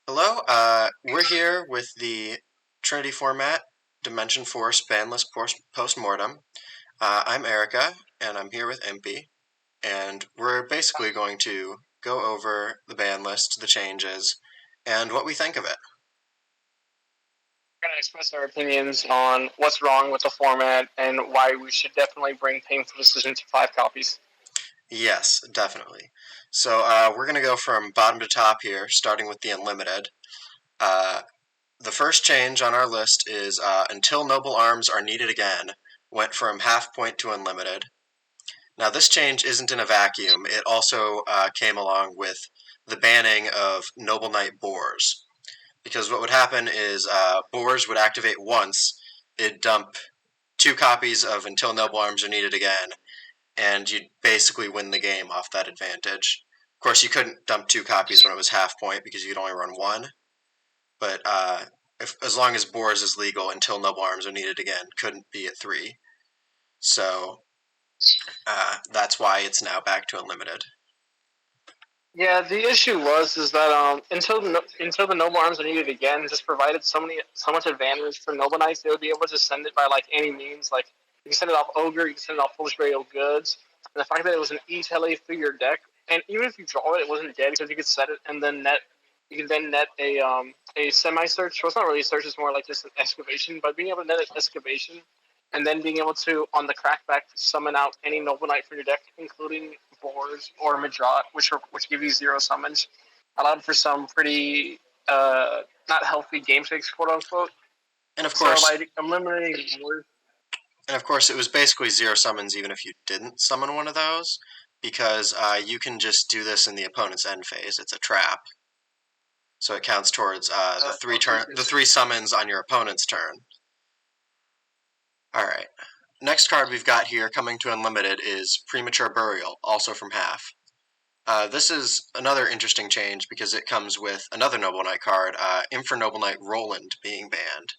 Hello, we're here with the Trinity format Dimension Force Bandless Postmortem. I'm Erika, and I'm here with Impy, and we're basically going to go over the ban list, the changes, and what we think of it. We're going to express our opinions on what's wrong with the format and why we should definitely bring Painful Decision to 5 copies. Yes, definitely. So we're going to go from bottom to top here, starting with the Unlimited. The first change on our list is Until Noble Arms Are Needed Again, went from half point to unlimited. Now, this change isn't in a vacuum. It also came along with the banning of Noble Knight Borz. Because what would happen is Borz would activate once, it'd dump 2 copies of Until Noble Arms Are Needed Again, and you'd basically win the game off that advantage. Of course, you couldn't dump 2 copies when it was half point because you could only run 1. But as long as Borz is legal, Until Noble Arms Are Needed Again couldn't be at 3. So that's why it's now back to unlimited. Yeah, the issue is that until the Noble Arms are needed again, just provided so much advantage for Noble Knights. They would be able to send it by like any means. Like you can send it off Ogre, you can send it off Foolish Burial Goods. And the fact that it was an e-tele for your deck, and even if you draw it, it wasn't dead because you could set it and then net. You can then net a semi search. Well, it's not really a search; it's more like just an excavation. But being able to net an excavation and then being able to, on the crackback, summon out any Noble Knight from your deck, including Borz or Madrat, which give you 0 summons, allowed for some pretty not healthy game takes, quote unquote. And of course, so by eliminating Borz, and of course, it was basically 0 summons even if you didn't summon one of those, because you can just do this in the opponent's end phase. It's a trap, so it counts towards the 3 summons on your opponent's turn. All right. Next card we've got here coming to unlimited is Premature Burial, also from half. This is another interesting change because it comes with another Noble Knight card, Infernoble Knight Roland, being banned.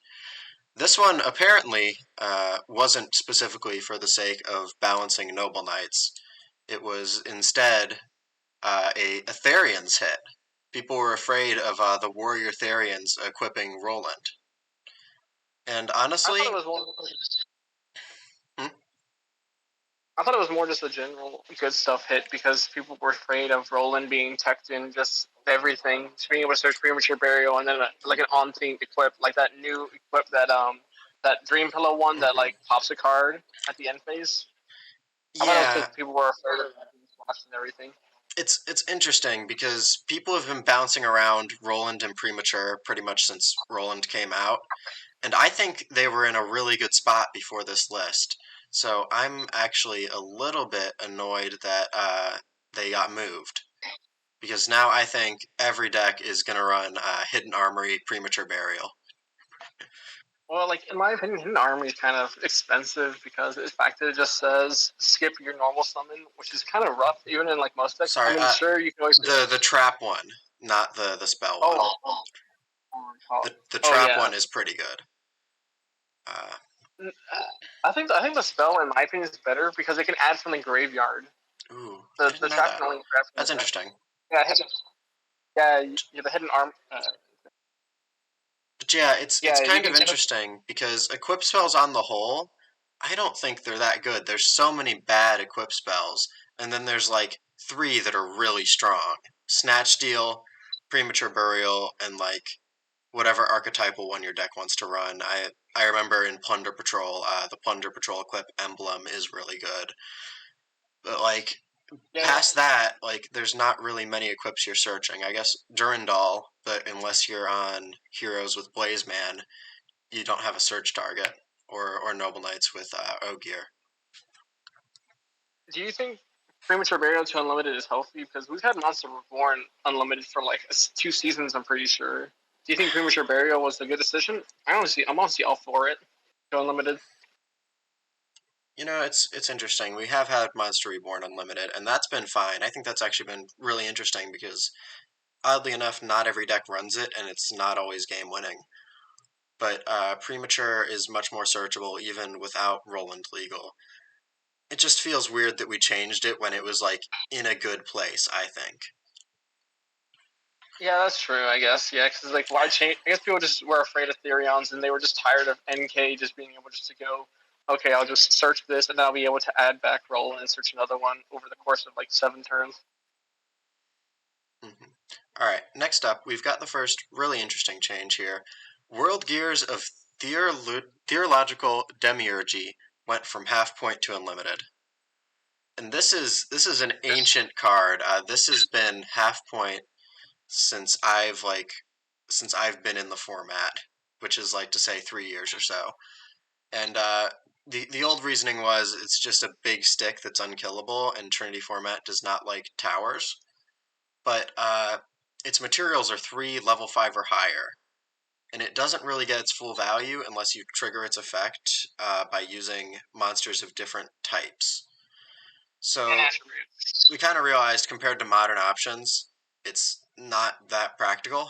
This one apparently wasn't specifically for the sake of balancing Noble Knights. It was instead a Therians hit. People were afraid of the Warrior Therians equipping Roland. And honestly, I thought it was more just a general good stuff hit because people were afraid of Roland being teched in just everything, just being able to search Premature Burial and then like an on-theme equip, like that new equip that Dream Pillow one that like pops a card at the end phase. Yeah, people were afraid of and everything. It's interesting because people have been bouncing around Roland and Premature pretty much since Roland came out, and I think they were in a really good spot before this list. So I'm actually a little bit annoyed that they got moved, because now I think every deck is going to run Hidden Armory, Premature Burial. Well, like in my opinion, Hidden Armory is kind of expensive because the fact that it just says skip your normal summon, which is kind of rough, even in like most decks. Sorry, I mean, sure you can always the trap one, not the spell one. The trap one is pretty good. I think the spell, in my opinion, is better because it can add from the graveyard. Ooh, the trap that. That's interesting. Yeah, the hidden arm. But yeah, it's kind of interesting because equip spells on the whole, I don't think they're that good. There's so many bad equip spells, and then there's like 3 that are really strong: Snatch Steal, Premature Burial, and like whatever archetypal one your deck wants to run. I remember in Plunder Patrol, the Plunder Patrol equip emblem is really good. But like past that, like there's not really many equips you're searching. I guess Durandal, but unless you're on Heroes with Blazeman, you don't have a search target, or Noble Knights with Ogier. Do you think Premature Burial to Unlimited is healthy? Because we've had Monster Reborn Unlimited for like 2 seasons, I'm pretty sure. Do you think Premature Burial was a good decision? I'm honestly all for it to Unlimited. You know, it's interesting. We have had Monster Reborn Unlimited, and that's been fine. I think that's actually been really interesting because, oddly enough, not every deck runs it, and it's not always game-winning. But Premature is much more searchable even without Roland legal. It just feels weird that we changed it when it was like in a good place, I think. Yeah, that's true, I guess. Yeah, because like, why change? I guess people just were afraid of Therions, and they were just tired of NK just being able just to go, okay, I'll just search this, and then I'll be able to add back Roland and search another one over the course of like 7 turns. Mm-hmm. All right, next up, we've got the first really interesting change here. World Gears of Theurlogical Demiurgy went from half point to unlimited. And this is an ancient card. This has been half point since I've been in the format, which is like to say 3 years or so. And the old reasoning was it's just a big stick that's unkillable, and Trinity format does not like towers. But its materials are 3 level 5 or higher, and it doesn't really get its full value unless you trigger its effect by using monsters of different types. So we kind of realized compared to modern options, it's not that practical.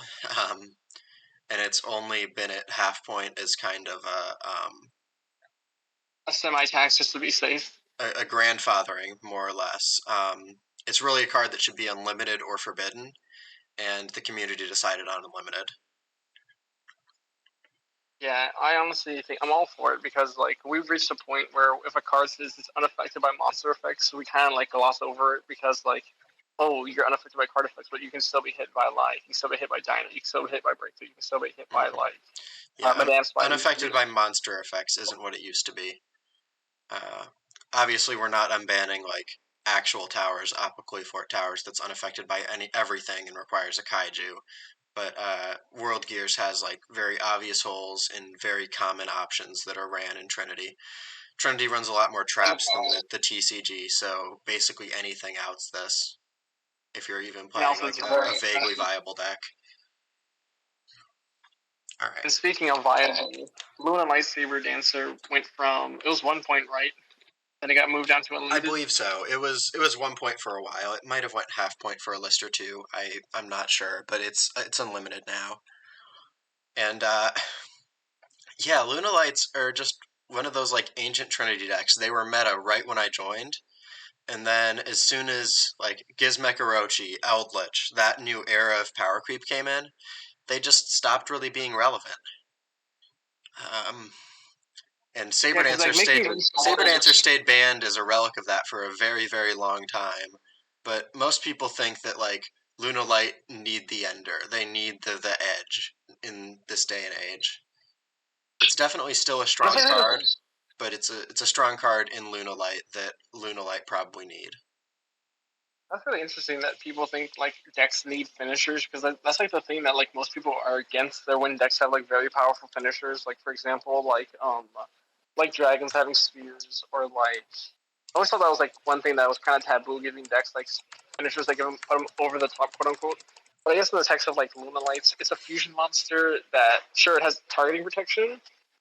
And it's only been at half point as kind of A semi-tax just to be safe. a grandfathering, more or less. It's really a card that should be unlimited or forbidden, and the community decided on unlimited. Yeah, I honestly think I'm all for it because like we've reached a point where if a card says it's unaffected by monster effects, we kind of like gloss over it because like, oh, you're unaffected by card effects, but you can still be hit by light, you can still be hit by dino, you can still be hit by breakthrough, you can still be hit by Mm-hmm. like Yeah, Madame Spidey. unaffected by monster effects isn't what it used to be. Uh, Obviously, we're not unbanning like actual towers, Apocley Fort towers that's unaffected by everything and requires a kaiju. But World Gears has like very obvious holes and very common options that are ran in Trinity. Trinity runs a lot more traps than the TCG, so basically anything outs this. If you're even And playing also like it's a very vaguely expensive. viable deck. All right. And speaking of viable, Lunalight Sabre Dancer went from it was 1 point, right? Then it got moved down to I unlimited. believe so. It was 1 point for a while. It might have went half point for a list or two. I'm not sure, but it's unlimited now. And yeah, Lunalights are just one of those like ancient Trinity decks. They were meta right when I joined, and then as soon as like Gizmek Orochi, Eldritch, that new era of power creep came in, they just stopped really being relevant. Um, and Yeah, Saber because Dancer like making stayed these Saber Dancer models, stayed banned as a relic of that for a very very long time. But most people think that like Lunalight need the ender. They need the edge in this day and age. It's definitely still a strong card, but it's a strong card in Lunalight that Lunalight probably need. that's really interesting that people think like decks need finishers because that's like the thing that like most people are against. That when decks have like very powerful finishers, like for example, like dragons having spears or like I always thought that was like one thing that was kind of taboo giving decks like finishers that give them, put them over the top, quote unquote. But I guess in the text of like Lunalights, it's a fusion monster that sure it has targeting protection,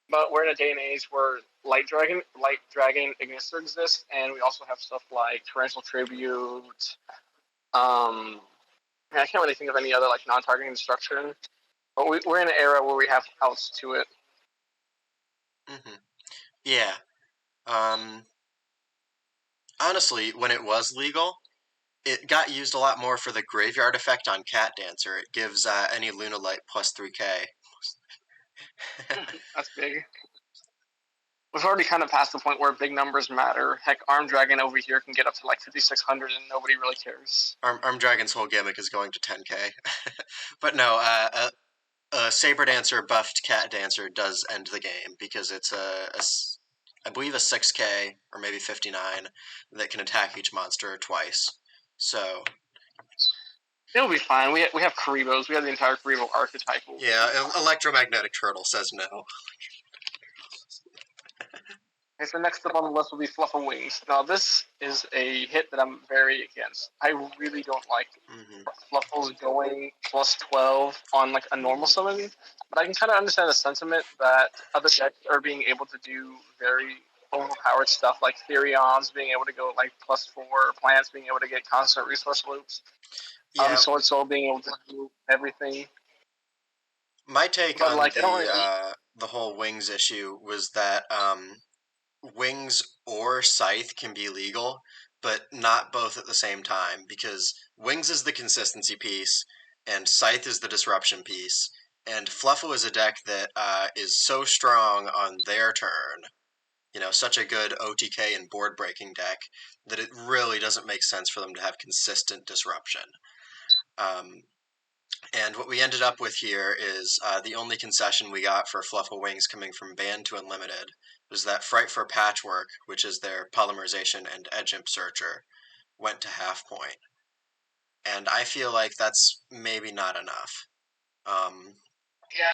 but we're in a day and age where Light Dragon Ignister exists, and we also have stuff like Torrential Tribute. I can't really think of any other like non-targeting destruction, but we're in an era where we have outs to it. Hmm. Yeah. Um, Honestly, when it was legal, it got used a lot more for the graveyard effect on Cat Dancer. It gives any Lunalight plus 3k. That's big. We've already kind of passed the point where big numbers matter. Heck, Arm Dragon over here can get up to like 5,600 and nobody really cares. Arm Dragon's whole gimmick is going to 10k. But no, a Saber Dancer buffed Cat Dancer does end the game because it's I believe a 6k or maybe 59 that can attack each monster twice. So It'll be fine. We have Karibos. We have the entire Karibo archetype. yeah, Electromagnetic Turtle says no. Okay, so next up on the list will be Fluffal Wings. Now, this is a hit that I'm very against. I really don't like Fluffals going plus 12 on like a normal summon, but I can kind of understand the sentiment that other decks are being able to do very overpowered stuff, like Therions being able to go like plus 4, plants being able to get constant resource loops, Yeah, Swordsoul being able to do everything. my take But on like, I don't really. the whole wings issue was that wings or scythe can be legal, but not both at the same time because wings is the consistency piece, and Scythe is the disruption piece, and Fluffal is a deck that is so strong on their turn, such a good OTK and board breaking deck, that it really doesn't make sense for them to have consistent disruption. And what we ended up with here is the only concession we got for Fluffal Wings coming from banned to unlimited was that Frightfur Patchwork, which is their polymerization and edge imp searcher, went to half point. And I feel like that's maybe not enough. Yeah,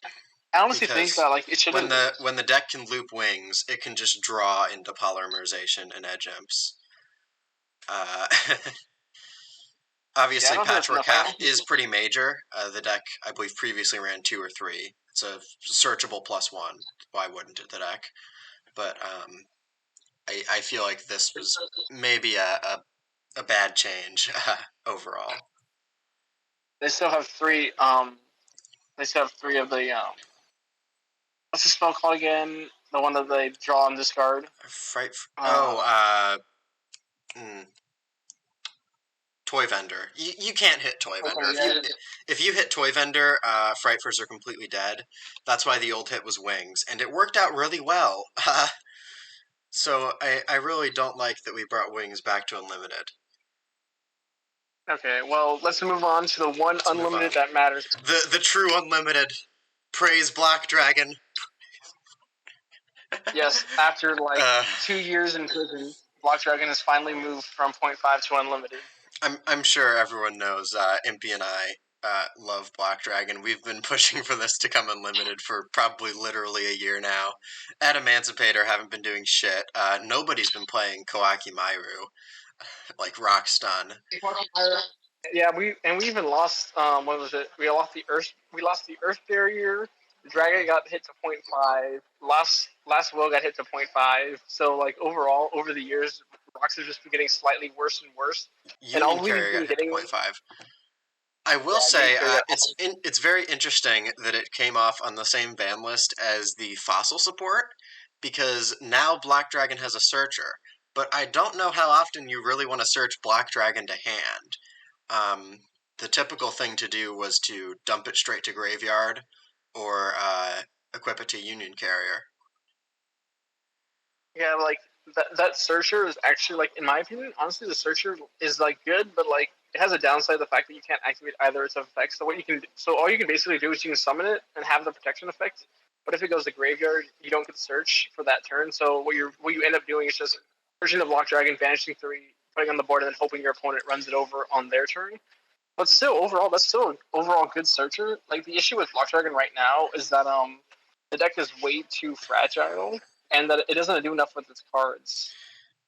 I honestly think that it should. When the deck can loop wings, it can just draw into polymerization and edge imps. Obviously, Patchwork half is pretty major. The deck, I believe, previously ran 2 or 3. It's a searchable +1. Why wouldn't it, the deck? But I feel like this was maybe a bad change overall. They still have 3. They still have 3 of the. What's the spell called again? The one that they draw and discard. Toy Vendor. You can't hit Toy Vendor. If you hit Toy Vendor, Frightfurs are completely dead. That's why the old hit was Wings, and it worked out really well. So I really don't like that we brought Wings back to Unlimited. Okay, well, let's move on to the one Unlimited that matters. The true Unlimited. Praise Black Dragon. Yes, after 2 years in prison, Black Dragon has finally moved from 0.5 to Unlimited. I'm sure everyone knows Impy and I love Black Dragon. We've been pushing for this to come Unlimited for probably literally a year now. At Emancipator, haven't been doing shit. Nobody's been playing Koaki Mairu, like Rock Stun. Yeah, we even lost. What was it? We lost the Earth Barrier. The Dragon got hit to 0.5. Last Will got hit to 0.5. So overall, over the years, Rocks have just been getting slightly worse and worse. Union Carrier got hit to 0.5. I will say it's very interesting that it came off on the same ban list as the Fossil support, because now Black Dragon has a searcher. But I don't know how often you really want to search Black Dragon to hand. The typical thing to do was to dump it straight to Graveyard or equip it to Union Carrier. Yeah, that searcher is actually, in my opinion, honestly, the searcher is good, but it has a downside, the fact that you can't activate either its effects. So all you can basically do is you can summon it and have the protection effect. But if it goes to Graveyard, you don't get search for that turn. So what you end up doing is just searching the Block Dragon, banishing 3, putting on the board, and then hoping your opponent runs it over on their turn. But still, overall, that's still an overall good searcher. The issue with Block Dragon right now is that the deck is way too fragile, and that it doesn't do enough with its cards.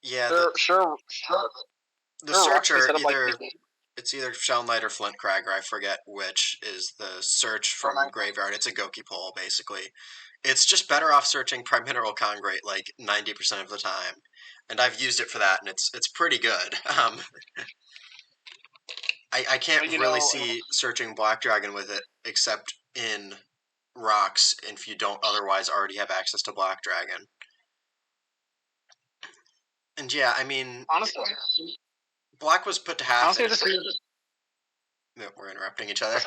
Yeah, sure. The searcher it's either Shellknight or Flintcragger, I forget which, is the search from Graveyard. It's a Goki pull, basically. It's just better off searching Prime Mineral Congrate 90% of the time. And I've used it for that, and it's pretty good. I can't really see searching Black Dragon with it, except in Rocks, if you don't otherwise already have access to Black Dragon. And yeah, I mean, honestly, Black was put to half. We're interrupting each other.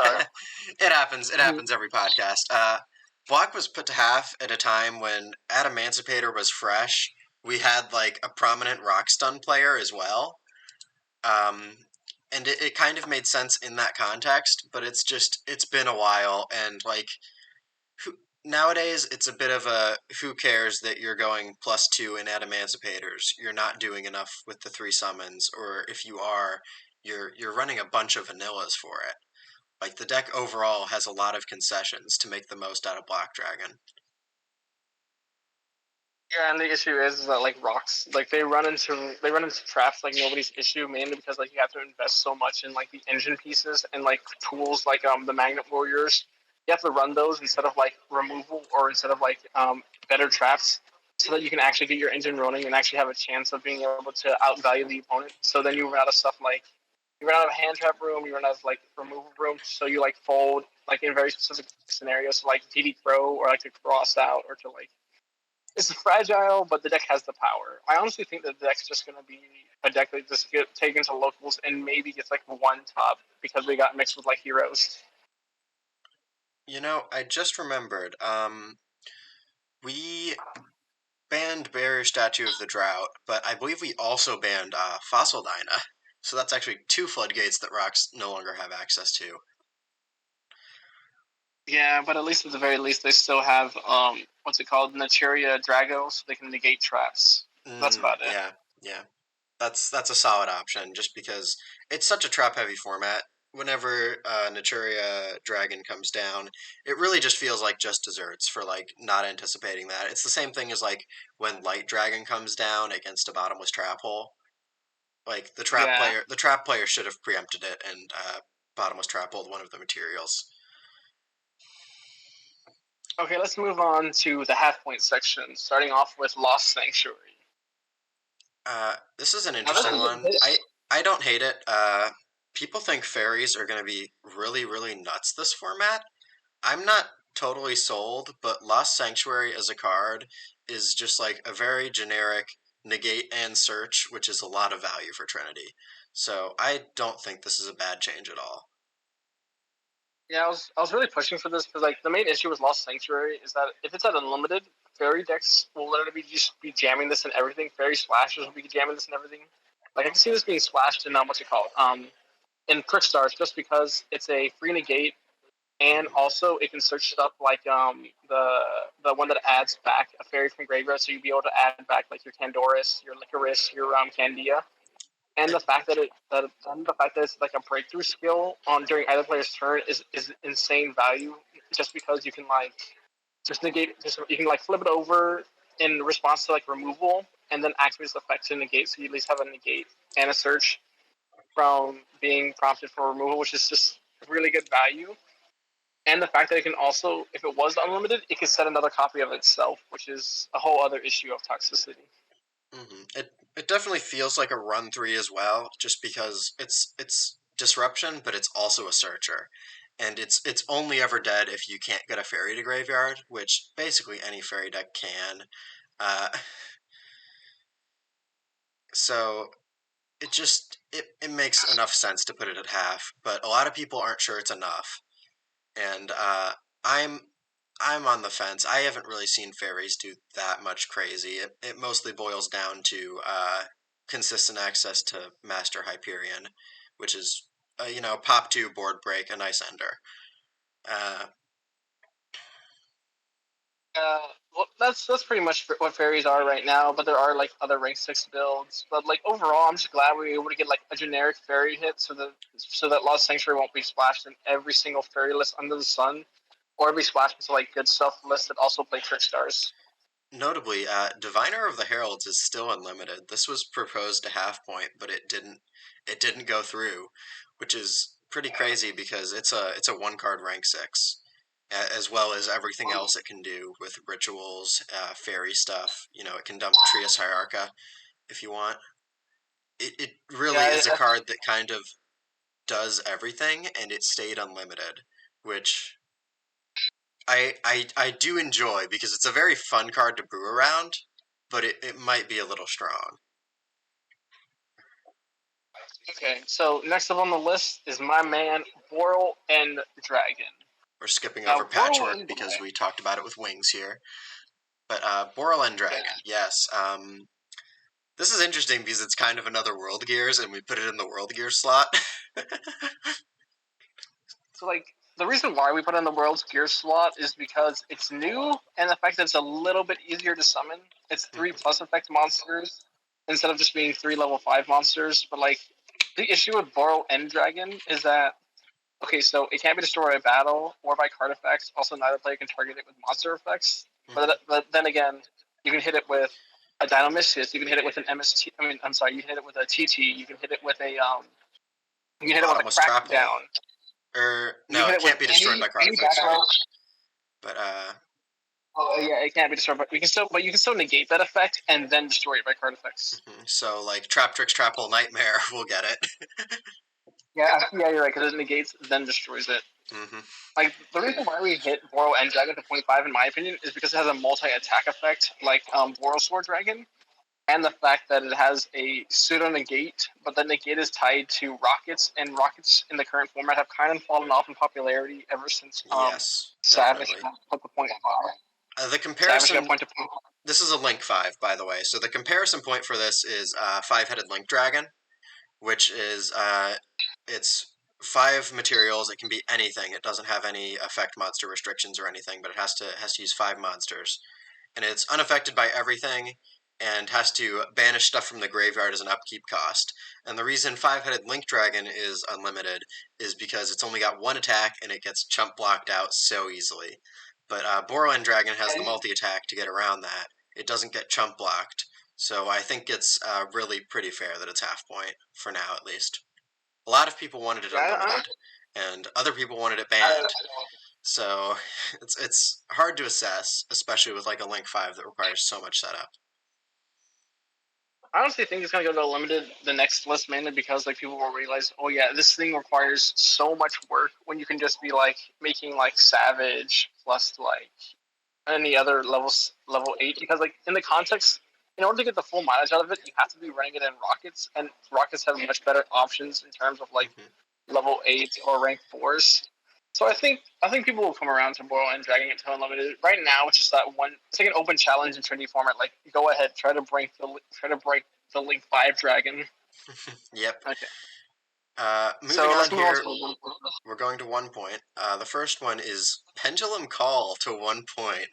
It happens. It happens every podcast. Black was put to half at a time when at Emancipator was fresh. We had a prominent Rock Stun player as well. And it kind of made sense in that context, but it's been a while, and nowadays it's a bit of a who cares that you're going +2 in at Emancipators. You're not doing enough with the 3 summons, or if you are, you're running a bunch of vanillas for it. The deck overall has a lot of concessions to make the most out of Black Dragon. Yeah, and the issue is that Rocks, they run into traps nobody's issue, mainly because you have to invest so much in the engine pieces and tools the Magnet Warriors. You have to run those instead of removal, or instead of better traps, so that you can actually get your engine running and actually have a chance of being able to outvalue the opponent. So then you run out of stuff you run out of hand trap room, you run out of removal room, so you fold in very specific scenarios, so DD Crow, or to cross out, or to it's fragile, but the deck has the power. I honestly think that the deck's just going to be a deck that just get taken to locals and maybe gets 1 top, because they got mixed with heroes. You know, I just remembered. We banned Barrier Statue of the Drought, but I believe we also banned Fossil Dyna. So that's actually 2 floodgates that rocks no longer have access to. Yeah, but at least at the very least, they still have what's it called, Naturia Drago, so they can negate traps. That's about it. Yeah. That's a solid option, just because it's such a trap-heavy format. Whenever Naturia Dragon comes down, it really just feels like just desserts for like not anticipating that. It's the same thing as like when Light Dragon comes down against a bottomless trap hole. Like Yeah. the trap player should have preempted it and bottomless trap holed one of the materials. Okay, let's move on to the half point section, starting off with Lost Sanctuary. This is an Now, this interesting is a one. bit. I don't hate it. People think fairies are going to be really, really nuts this format. I'm not totally sold, but Lost Sanctuary as a card is just like a very generic negate and search, which is a lot of value for Trinity. So I don't think this is a bad change at all. Yeah, I was really pushing for this because like the main issue with Lost Sanctuary is that if it's at unlimited, fairy decks will literally just be jamming this and everything. Fairy splashes will be jamming this and everything. Like I can see this being splashed in what's it called? In Prick Stars just because it's a free negate and also it can search stuff like the one that adds back a fairy from graveyard, so you'll be able to add back like your Candoris, your Licorice, your Candia, and It, the fact that it's like a breakthrough skill on during either player's turn is insane value, just because you can like just negate, just you can like flip it over in response to like removal, and then activate its effect to negate, so you at least have a negate and a search from being prompted for removal, which is just really good value. And the fact that it can also, if it was unlimited, it could set another copy of itself, which is a whole other issue of toxicity. it definitely feels like a run 3 as well, just because it's disruption, but it's also a searcher. And it's only ever dead if you can't get a fairy to graveyard, which basically any fairy deck can. Uh, so it makes enough sense to put it at half, but a lot of people aren't sure it's enough. And I'm I'm on the fence. I haven't really seen fairies do that much crazy. It mostly boils down to consistent access to Master Hyperion, which is pop 2 board break, a nice ender. Uh, Uh, well, that's pretty much what fairies are right now. But there are like other rank 6 builds. But like overall, I'm just glad we were able to get like a generic fairy hit, so that Lost Sanctuary won't be splashed in every single fairy list under the sun, or be splashed into like good stuff lists that also play Trick Stars. Notably, Diviner of the Heralds is still unlimited. This was proposed to half point, but it didn't go through, which is pretty crazy because it's a 1 card rank 6, as well as everything else it can do with rituals, fairy stuff. It can dump Trias Hierarcha if you want. It really Yeah, is a card that kind of does everything, and it stayed unlimited, which I do enjoy because it's a very fun card to brew around, but it might be a little strong. okay, so next up on the list is my man Borrelend Dragon. We're skipping Now over Patchwork Borrelend because Dragon, we talked about it with Wings here. But Borrelend yeah. Dragon, yes. This is interesting because it's kind of another World Gears, and we put it in the World Gears slot. So like the reason why we put it in the World's Gear slot is because it's new and the fact that it's a little bit easier to summon. It's 3+ effect monsters instead of just being 3 level 5 monsters. But like the issue with Borrelend Dragon is that okay, so it can't be destroyed by battle or by card effects. Also, neither player can target it with monster effects. But then again, you can hit it with a Dynamiscus. You can hit it with an MST. I mean, I'm sorry. You can hit it with a TT. You can hit it with a You can hit it with a Bottomless trap hole. Crackdown. You No, can hit it it with can't be destroyed by card any effects. back row. But Oh yeah, it can't be destroyed, but you can still negate that effect and then destroy it by card effects. so like Trap Tricks, Trap Hole, Nightmare, we'll get it. Yeah, you're right because it negates then destroys it. Like the reason why we hit Borrelend Dragon to 0.5, in my opinion, is because it has a multi-attack effect like Borrel Sword Dragon. and the fact that it has a pseudo negate, but the negate is tied to rockets, and rockets in the current format have kind of fallen off in popularity ever since Yes, Savage definitely. put the point five. The Savage comparison. got point to point. This is a Link 5, by the way. So the comparison point for this is Five-Headed Link Dragon, which is it's 5 materials. It can be anything. It doesn't have any effect monster restrictions or anything, but it has to use 5 monsters, and it's unaffected by everything, and has to banish stuff from the graveyard as an upkeep cost. And the reason Five-Headed Link Dragon is unlimited is because it's only got 1 attack and it gets chump blocked out so easily. But Borrelend Dragon has the multi-attack to get around that. It doesn't get chump blocked, so I think it's really pretty fair that it's half point, for now at least. A lot of people wanted it unlimited, and other people wanted it banned. So it's hard to assess, especially with like a Link 5 that requires so much setup. I honestly think it's gonna go to limited the next list, mainly because like people will realize, oh yeah, this thing requires so much work when you can just be like making like Savage plus like any other level 8, because like in the context, in order to get the full mileage out of it, you have to be running it in rockets, and rockets have much better options in terms of like level 8 or rank 4s. So I think people will come around to Borrelend Dragon it to unlimited. Right now, it's just that one. It's like an open challenge in Trinity format. Like, go ahead, try to break the Link 5 Dragon. Yep. Okay. Moving on here, we're going to 1 point. The first one is Pendulum Call to 1 point.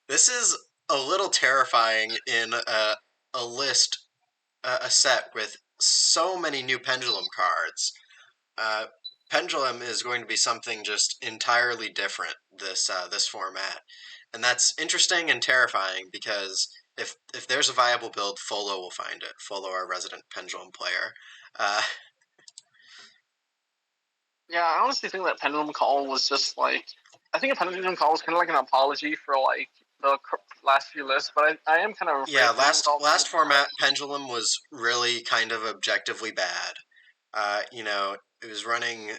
This is a little terrifying in a list, a set with so many new Pendulum cards. Pendulum is going to be something just entirely different this format, and that's interesting and terrifying because if there's a viable build, Folo will find it. Folo, our resident Pendulum player. Yeah, I honestly think that Pendulum Call was just like, I think a Pendulum Call was kind of like an apology for like the last few lists, but I am kind of last format Pendulum was really kind of objectively bad. It was running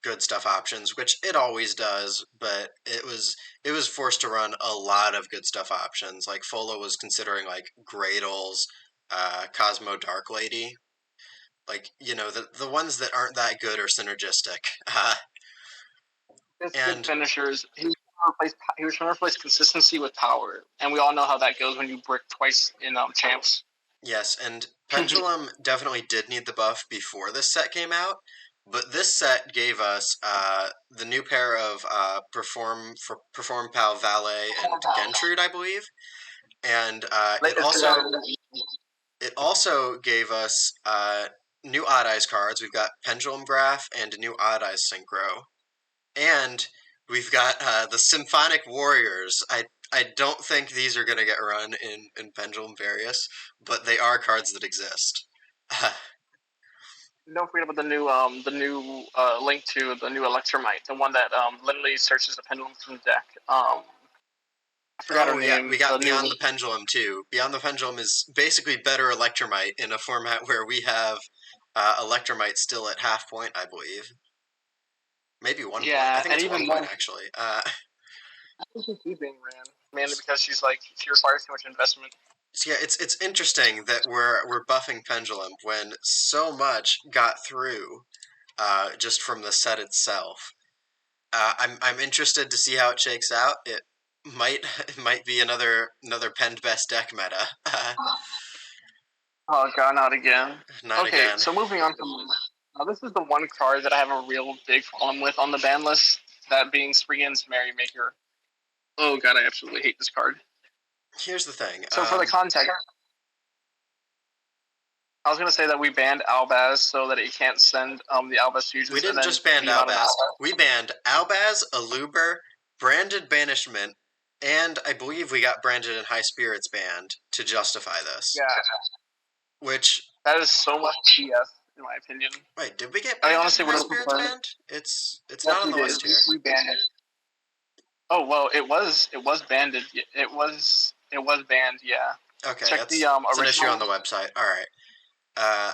good stuff options, which it always does, but it was forced to run a lot of good stuff options. Like Folo was considering like Gradles, Kozmo Dark Lady, like the ones that aren't that good or synergistic. And finishers. He was trying to replace consistency with power, and we all know how that goes when you brick twice in champs. Yes, and Pendulum definitely did need the buff before this set came out, but this set gave us the new pair of Perform Pal Valet and Gentrude, I believe, and it also gave us new Odd Eyes cards. We've got Pendulum Graph and a new Odd Eyes Synchro, and we've got the Symphonic Warriors. I don't think these are going to get run in Pendulum Various, but they are cards that exist. Don't forget about the new link to the new Electromite, the one that literally searches the pendulum from the deck. I forgot her name. We got Beyond the Pendulum too. Beyond the Pendulum is basically better Electromite in a format where we have Electromite still at half point, I believe. Maybe 1 point. I think it's 1 point actually. I think she's being ran mainly because she requires too much investment. So yeah, it's interesting that we're buffing Pendulum when so much got through just from the set itself. I'm interested to see how it shakes out. It might be another Pend Best deck meta. Oh god, not again. Not again. So moving on from this is the one card that I have a real big problem with on the ban list, that being Springans Merrymaker. Oh god, I absolutely hate this card. Here's the thing. So for the context, I was going to say that we banned Albaz so that it can't send the Albaz fusions. We didn't just ban Albaz. We banned Albaz, Aluber, Branded Banishment, and I believe we got Branded and High Spirits banned to justify this. Yeah. Which... That is so much BS, in my opinion. Wait, did we get Branded and High Spirits banned? It's not on the list here. We banned it. Oh, well, it was banned. It was banned, yeah. Okay, that's an issue on the website. All right.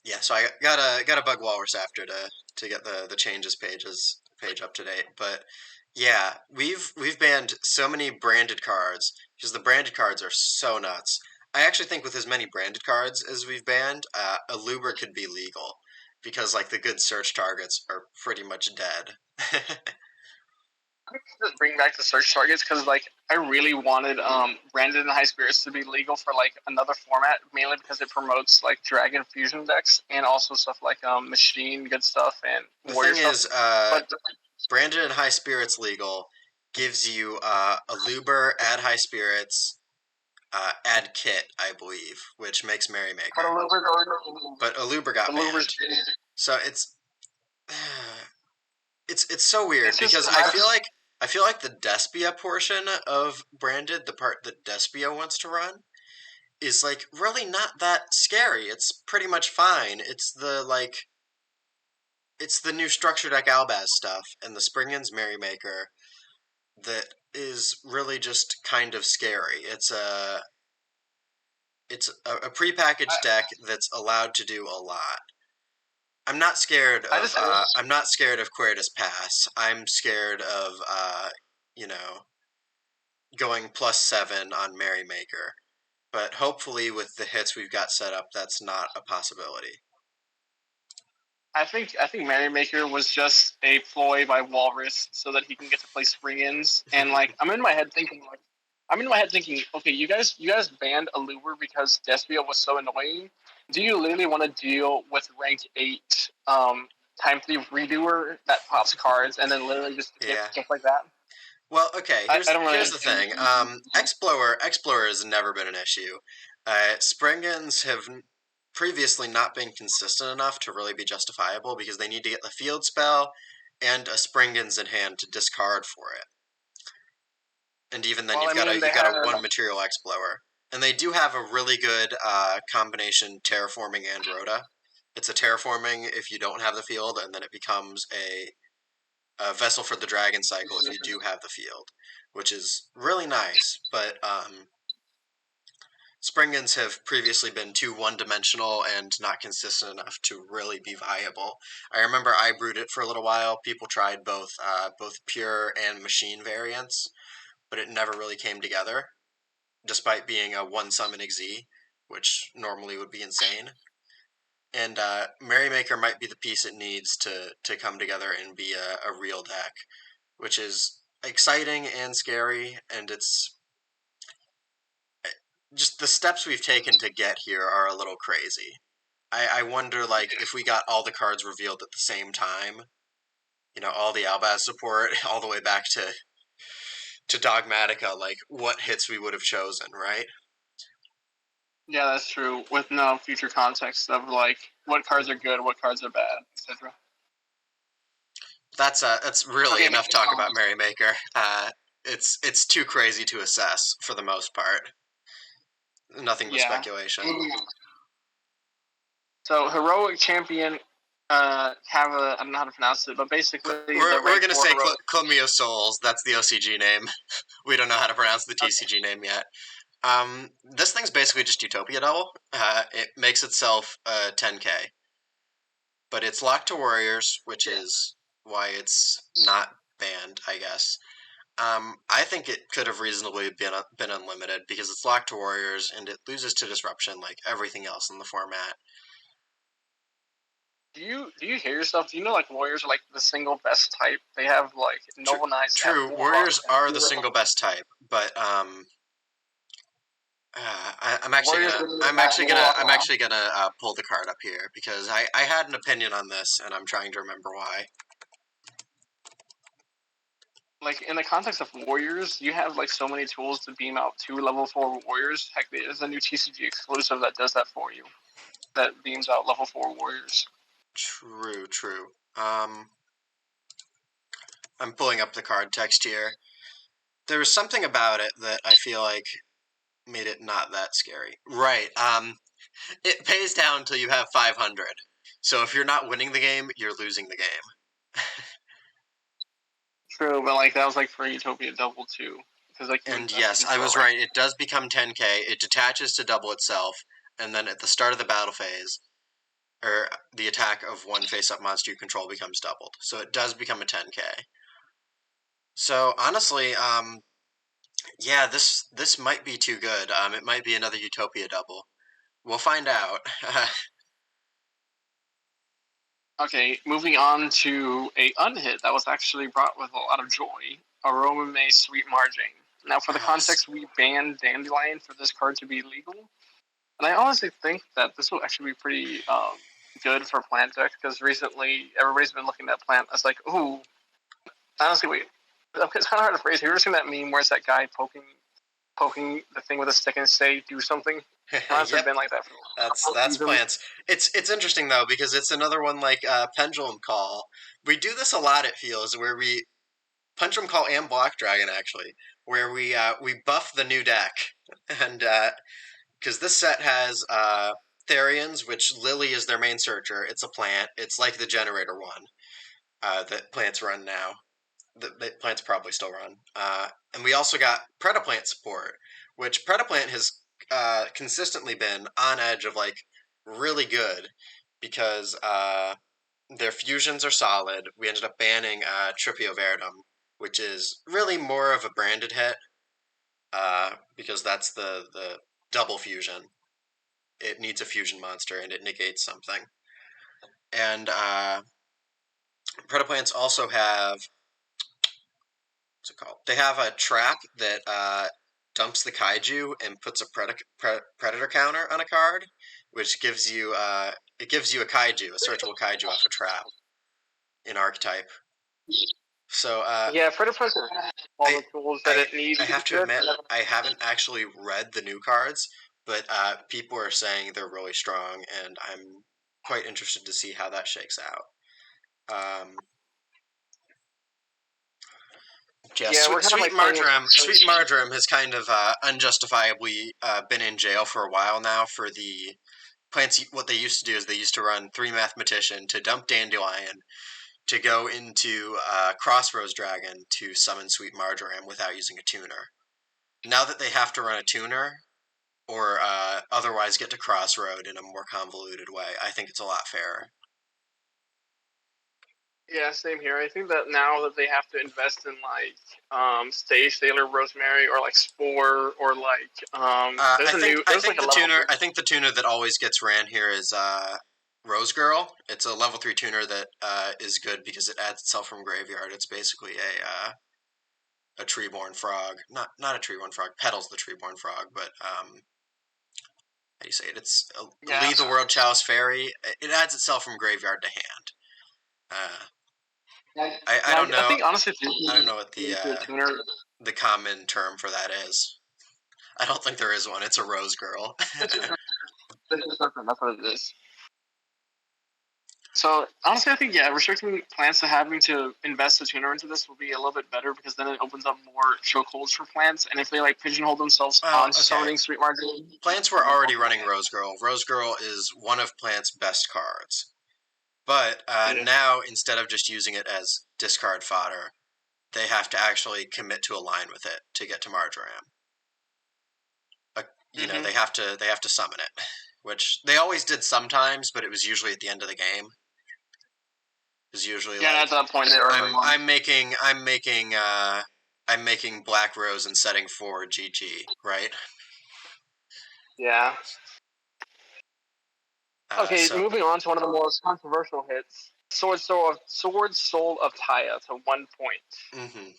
Yeah, so I got a bug walrus after to get the changes page up to date. But yeah, we've banned so many branded cards because the branded cards are so nuts. I actually think with as many branded cards as we've banned, a Luber could be legal because like the good search targets are pretty much dead. Just bring back the search targets because like I really wanted branded and high spirits to be legal for like another format, mainly because it promotes like dragon fusion decks and also stuff like machine good stuff and The warrior thing stuff. is, But branded and high spirits legal gives you a Luber, add high spirits, add kit, I believe, which makes Merrymaker. But a Luber got banned. So it's so weird because I feel like the Despia portion of branded, the part that Despia wants to run, is like really not that scary. It's pretty much fine. It's the new structure deck Albaz stuff and the Springans Merrymaker that is really just kind of scary. It's a prepackaged deck that's allowed to do a lot. I'm not scared of I'm not scared of Queritus Pass. I'm scared of going +7 on Merrymaker. But hopefully with the hits we've got set up, that's not a possibility. I think Merrymaker was just a ploy by Walrus so that he can get to play Springans. And like I'm in my head thinking, okay, you guys banned a Lure because Despia was so annoying. Do you literally want to deal with rank 8 time 3 redoer that pops cards and then literally just stuff like that? Well, okay, here's the thing. Explorer has never been an issue. Springans have previously not been consistent enough to really be justifiable because they need to get the field spell and a Springans in hand to discard for it. And even then, you've got a one material Explorer. And they do have a really good combination Terraforming and Rhoda. It's a Terraforming if you don't have the field, and then it becomes a Vessel for the Dragon cycle if you do have the field, which is really nice. But Springans have previously been too one-dimensional and not consistent enough to really be viable. I remember I brewed it for a little while. People tried both pure and machine variants, but it never really came together, despite being a one-summon XZ, which normally would be insane. And Merrymaker might be the piece it needs to come together and be a real deck, which is exciting and scary, and it's just the steps we've taken to get here are a little crazy. I wonder, like, if we got all the cards revealed at the same time, all the Albaz support, all the way back to Dogmatica, like, what hits we would have chosen, right? Yeah, that's true. With no future context of like what cards are good, what cards are bad, etc. That's really enough talk about Merrymaker. It's too crazy to assess for the most part. Nothing but speculation. So heroic champion, I don't know how to pronounce it, but basically we're gonna say Clemio Souls. That's the OCG name. We don't know how to pronounce the TCG name yet. This thing's basically just Utopia Double. It makes itself 10k, but it's locked to Warriors, which is why it's not banned, I guess. I think it could have reasonably been unlimited because it's locked to Warriors and it loses to Disruption like everything else in the format. Do you hear yourself? Do you know like Warriors are like the single best type? They have like Noble Knights. True, Warriors are the single best type, but I'm actually gonna pull the card up here because I had an opinion on this and I'm trying to remember why. Like in the context of Warriors, you have like so many tools to beam out 2 level 4 Warriors. Heck, there's a new TCG exclusive that does that for you. That beams out level 4 Warriors. True. I'm pulling up the card text here. There was something about it that I feel like made it not that scary. Right. It pays down until you have 500. So if you're not winning the game, you're losing the game. True, but like that was like for Utopia Double too. Like, and yes, I was right. It does become 10k. It detaches to double itself, and then at the start of the battle phase, or the attack of one face-up monster you control becomes doubled. So it does become a 10k. So honestly, Yeah, this might be too good. It might be another Utopia double. We'll find out. Okay, moving on to a unhit that was actually brought with a lot of joy. Aromaseraphy Sweet Margin. Now, for the context, we banned Dandylion for this card to be legal. And I honestly think that this will actually be pretty good for plant deck, because recently everybody's been looking at plant as like, ooh, honestly, wait, it's kind of hard to phrase. Have you ever seen that meme where it's that guy poking the thing with a stick and say, do something? Honestly, Yep. been like that for That's plants. It's interesting though because it's another one like Pendulum Call. We do this a lot. It feels where we Pendulum Call and Black Dragon actually, where we buff the new deck, and because this set has Therians, which Lily is their main searcher. It's a plant. It's like the generator one that plants run now. The plants probably still run. And we also got Predaplant support, which Predaplant has consistently been on edge of like really good because their fusions are solid. We ended up banning Tripio Verdum, which is really more of a branded hit because that's the double fusion. It needs a fusion monster and it negates something. And Predaplants also have what's it called? They have a trap that dumps the kaiju and puts a predator counter on a card, which gives you it gives you a kaiju, a searchable kaiju off a trap in archetype. So yeah, Predator all the tools that it needs. I have to admit, I haven't actually read the new cards, but people are saying they're really strong, and I'm quite interested to see how that shakes out. Sweet Marjoram has kind of unjustifiably been in jail for a while now for the plants. What they used to do is they used to run 3 Mathematician to dump Dandylion to go into Crossroads Dragon to summon Sweet Marjoram without using a tuner. Now that they have to run a tuner or otherwise get to Crossroad in a more convoluted way, I think it's a lot fairer. Yeah, same here. I think that now that they have to invest in like Stage Sailor Rosemary or like Spore or like I think the tuner that always gets ran here is Rose Girl. It's a level 3 tuner that is good because it adds itself from graveyard. It's basically a treeborn frog. Not a treeborn frog. Petals the treeborn frog, but how do you say it? It's Lead the World Chalice Fairy. It adds itself from graveyard to hand. I don't know. I think honestly, I don't know what the common term for that is. I don't think there is one. It's a Rose Girl. That's what it is. So honestly, I think restricting plants to having to invest a tuner into this will be a little bit better because then it opens up more chokeholds for plants. And if they like pigeonhole themselves on summoning Sweet Marjoram, plants were already running Rose Girl. Rose Girl is one of plants' best cards. But now, instead of just using it as discard fodder, they have to actually commit to align with it to get to Marjoram. You know, they have to summon it, which they always did sometimes, but it was usually at the end of the game. It was usually at that point I'm making Black Rose and setting for GG, right? Yeah. Okay, moving on to one of the most controversial hits. Swordsoul of Taia to 1 point. Mm-hmm.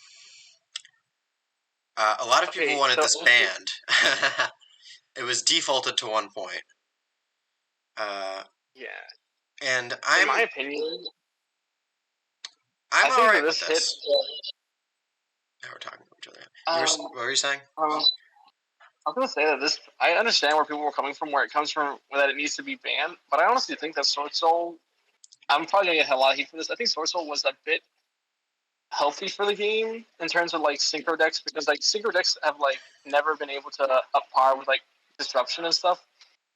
A lot of people wanted this banned. It was defaulted to 1 point. Yeah. And in my opinion, I'm alright with this. Now we're talking to each other. What were you saying? I was going to say that this. I understand where people were coming from, where it comes from, that it needs to be banned. But I honestly think that Swordsoul. I'm probably going to get a lot of heat for this. I think Swordsoul was a bit healthy for the game in terms of like synchro decks, because like synchro decks have like never been able to up par with like disruption and stuff.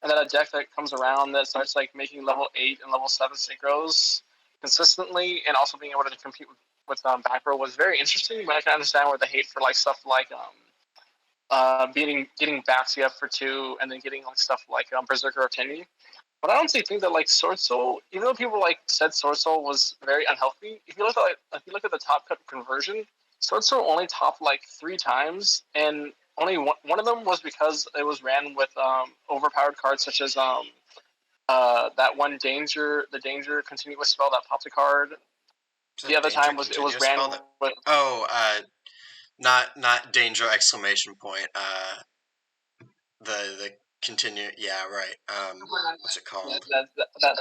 And then a deck that comes around that starts like making level 8 and level 7 synchros consistently, and also being able to compete with back row was very interesting. But I can understand where the hate for like stuff like getting back CF for 2 and then getting like stuff like Berserker or Tenny. But I honestly think that like Swordsoul, even though people like said Swordsoul was very unhealthy, if you look at the top cut conversion, Swordsoul only topped like 3 times, and only one of them was because it was ran with overpowered cards such as that one the danger continuous spell that popped a card. The other time was it was ran with not danger exclamation point. The continue, yeah, right. What's it called? That, I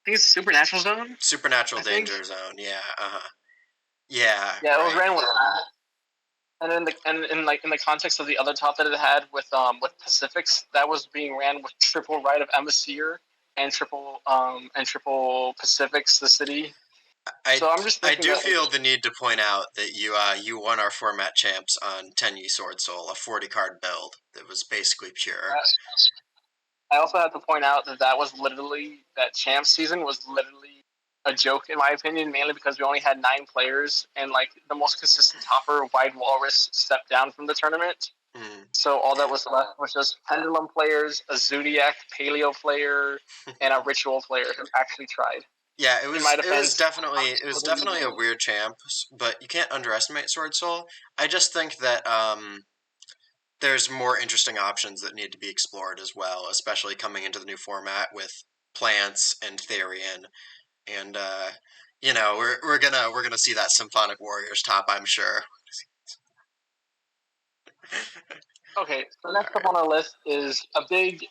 think it's Supernatural Zone. Supernatural Danger Zone. Yeah. Yeah. Yeah, right. It was ran with that. And in the context of the other top that it had with Pacifics, that was being ran with triple Rite of Emissary and triple Pacifics the city. So I'm just I do feel the need to point out that you won our format champs on 10 Swordsoul, a 40 card build that was basically pure. I also have to point out that was literally that champ season was literally a joke in my opinion, mainly because we only had 9 players and like the most consistent topper, Wide Walrus, stepped down from the tournament. So all that was left was just Pendulum players, a Zodiac Paleo player, and a Ritual player who actually tried. Yeah, it was definitely a weird champ, but you can't underestimate Swordsoul. I just think that there's more interesting options that need to be explored as well, especially coming into the new format with plants and Therian, and we're gonna see that Symphonic Warriors top, I'm sure. Okay, so next up on our list is a big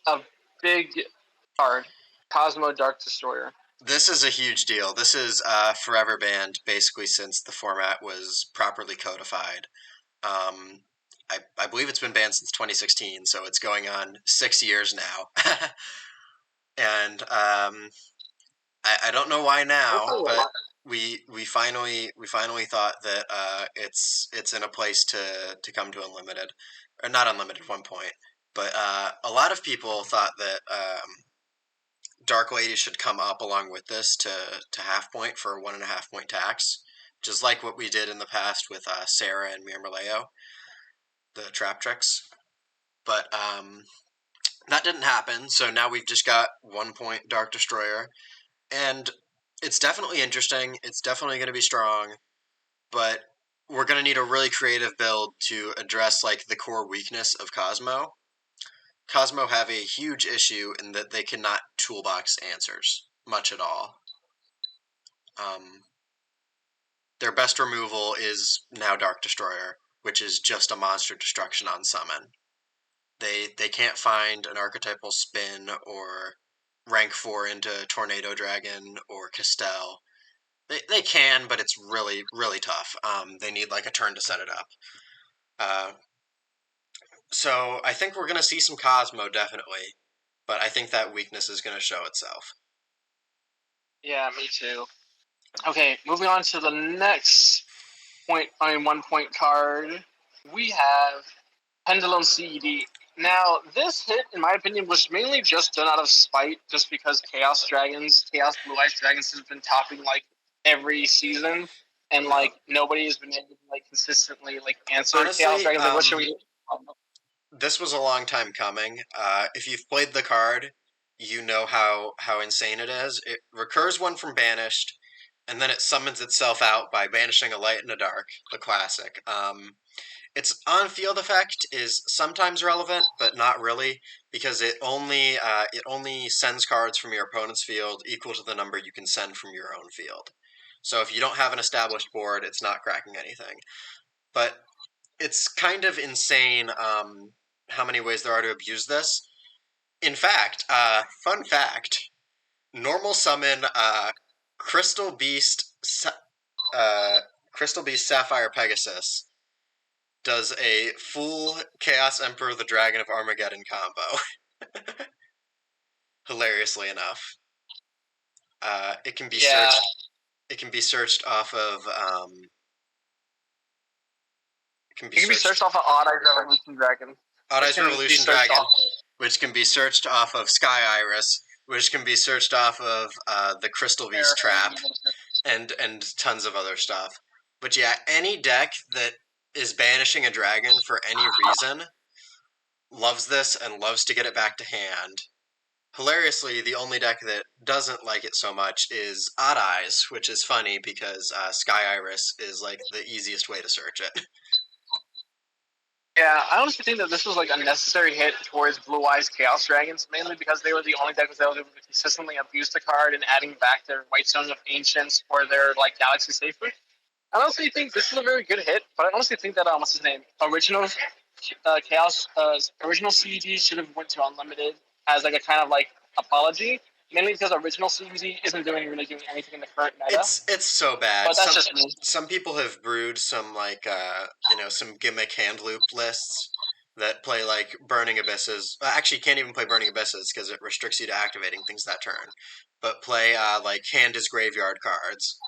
card, Kozmo Dark Destroyer. This is a huge deal. This is forever banned, basically, since the format was properly codified. I believe it's been banned since 2016, so it's going on 6 years now. And I don't know why now, but we finally thought that it's in a place to come to Unlimited, or not Unlimited at one point, but a lot of people thought that Dark Lady should come up along with this to half point for a 1.5 point tax, just like what we did in the past with Sarah and Mirmaleo, the trap tricks. But that didn't happen, so now we've just got 1 point Dark Destroyer, and it's definitely interesting. It's definitely going to be strong, but we're going to need a really creative build to address like the core weakness of Kozmo. Kozmo have a huge issue in that they cannot toolbox answers much at all. Their best removal is now Dark Destroyer, which is just a monster destruction on summon. They can't find an archetypal spin or rank 4 into Tornado Dragon or Castell. They can, but it's really, really tough. They need like a turn to set it up. So I think we're going to see some Kozmo, definitely. But I think that weakness is going to show itself. Yeah, me too. Okay, moving on to the next 1 point card. We have Pendulum CED. Now, this hit, in my opinion, was mainly just done out of spite, just because Chaos Blue Eyes Dragons has been topping like every season, and like nobody has been able to like consistently like answer. Honestly, Chaos Dragons. Like, what should we? This was a long time coming. If you've played the card, you know how insane it is. It recurs 1 from Banished, and then it summons itself out by banishing a light and a dark, the classic. Its on-field effect is sometimes relevant, but not really, because it only sends cards from your opponent's field equal to the number you can send from your own field. So if you don't have an established board, it's not cracking anything. But it's kind of insane how many ways there are to abuse this. In fact, fun fact, normal summon Crystal Beast Sapphire Pegasus does a full Chaos Emperor the Dragon of Armageddon combo. Hilariously enough. It can be searched. It can be searched off of It can be searched off of Odd Eyes Revolution Dragon. Odd Eyes Revolution Dragon, which can be searched off of Sky Iris, which can be searched off of the Crystal Beast Trap, and tons of other stuff. But yeah, any deck that is banishing a dragon for any reason loves this and loves to get it back to hand. Hilariously, the only deck that doesn't like it so much is Odd Eyes, which is funny because Sky Iris is like the easiest way to search it. Yeah, I honestly think that this was like a necessary hit towards Blue Eyes Chaos Dragons, mainly because they were the only deck that was able to consistently abuse the card and adding back their White Stones of Ancients or their like Galaxy Safer. I honestly think this is a very good hit, but I honestly think that what's his name? Original Chaos, original CEG should have went to Unlimited as like a kind of like apology, mainly because original CEG isn't really doing anything in the current meta. It's so bad. But that's just me. Some people have brewed some like some gimmick hand loop lists that play like Burning Abysses. Actually, you can't even play Burning Abysses because it restricts you to activating things that turn. But play like hand is graveyard cards.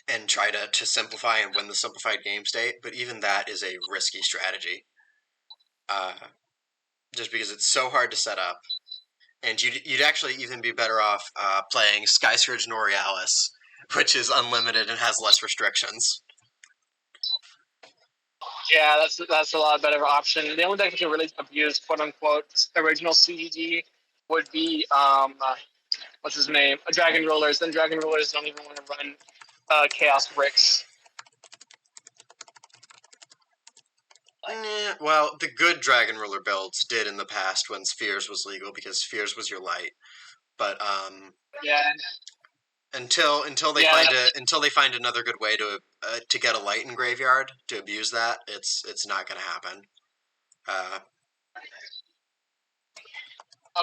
And try to simplify and win the simplified game state, but even that is a risky strategy. Just because it's so hard to set up. And you'd actually even be better off playing Sky Scourge Norealis, which is unlimited and has less restrictions. Yeah, that's a lot better option. The only deck that can really abuse quote unquote original CED would be what's his name? Dragon Rollers. Then Dragon Rollers don't even want to run Chaos Bricks. Well, the good Dragon Ruler builds did in the past when Spheres was legal because Spheres was your light. But yeah. Until they find another good way to get a light in graveyard to abuse that, it's not going to happen.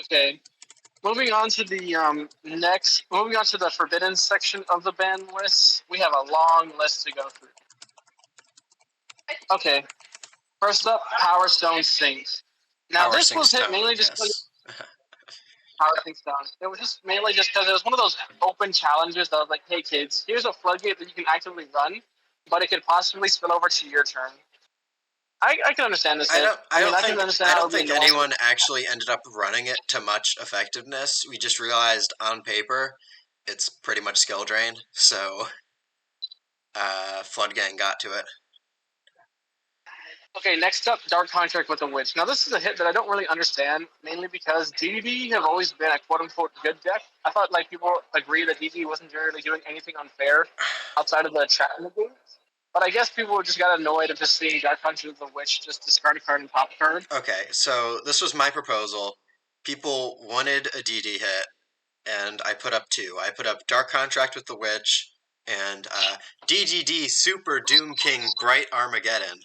Okay. Moving on to the moving on to the forbidden section of the ban list, we have a long list to go through. Okay. First up, Powersink Stone. Now this was hit mainly just because Powersink Stone. It was just mainly just because it was one of those open challenges that was like, hey kids, here's a floodgate that you can actively run, but it could possibly spill over to your turn. I can understand this. I don't think anyone actually ended up running it to much effectiveness. We just realized on paper it's pretty much skill drain, so Flood Gang got to it. Okay, next up, Dark Contract with a Witch. Now this is a hit that I don't really understand, mainly because DD have always been a quote-unquote good deck. I thought like people agree that DD wasn't really doing anything unfair outside of the chat in the game. But I guess people just got annoyed of just seeing Dark Contract with a Witch just discard a card and pop a card. Okay, so this was my proposal. People wanted a DD hit, and I put up two. I put up Dark Contract with the Witch and DGD Super Doom King Bright Armageddon.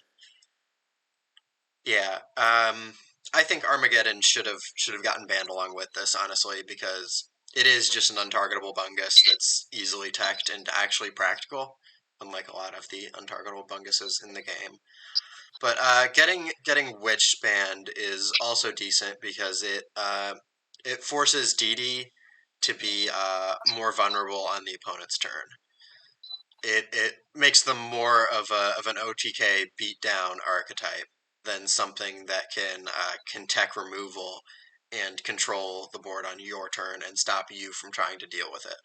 Yeah, I think Armageddon should have gotten banned along with this, honestly, because it is just an untargetable bungus that's easily teched and actually practical, unlike a lot of the untargetable bunguses in the game. But getting Witch banned is also decent because it forces DD to be more vulnerable on the opponent's turn. It makes them more of an OTK beatdown archetype than something that can tech removal and control the board on your turn and stop you from trying to deal with it.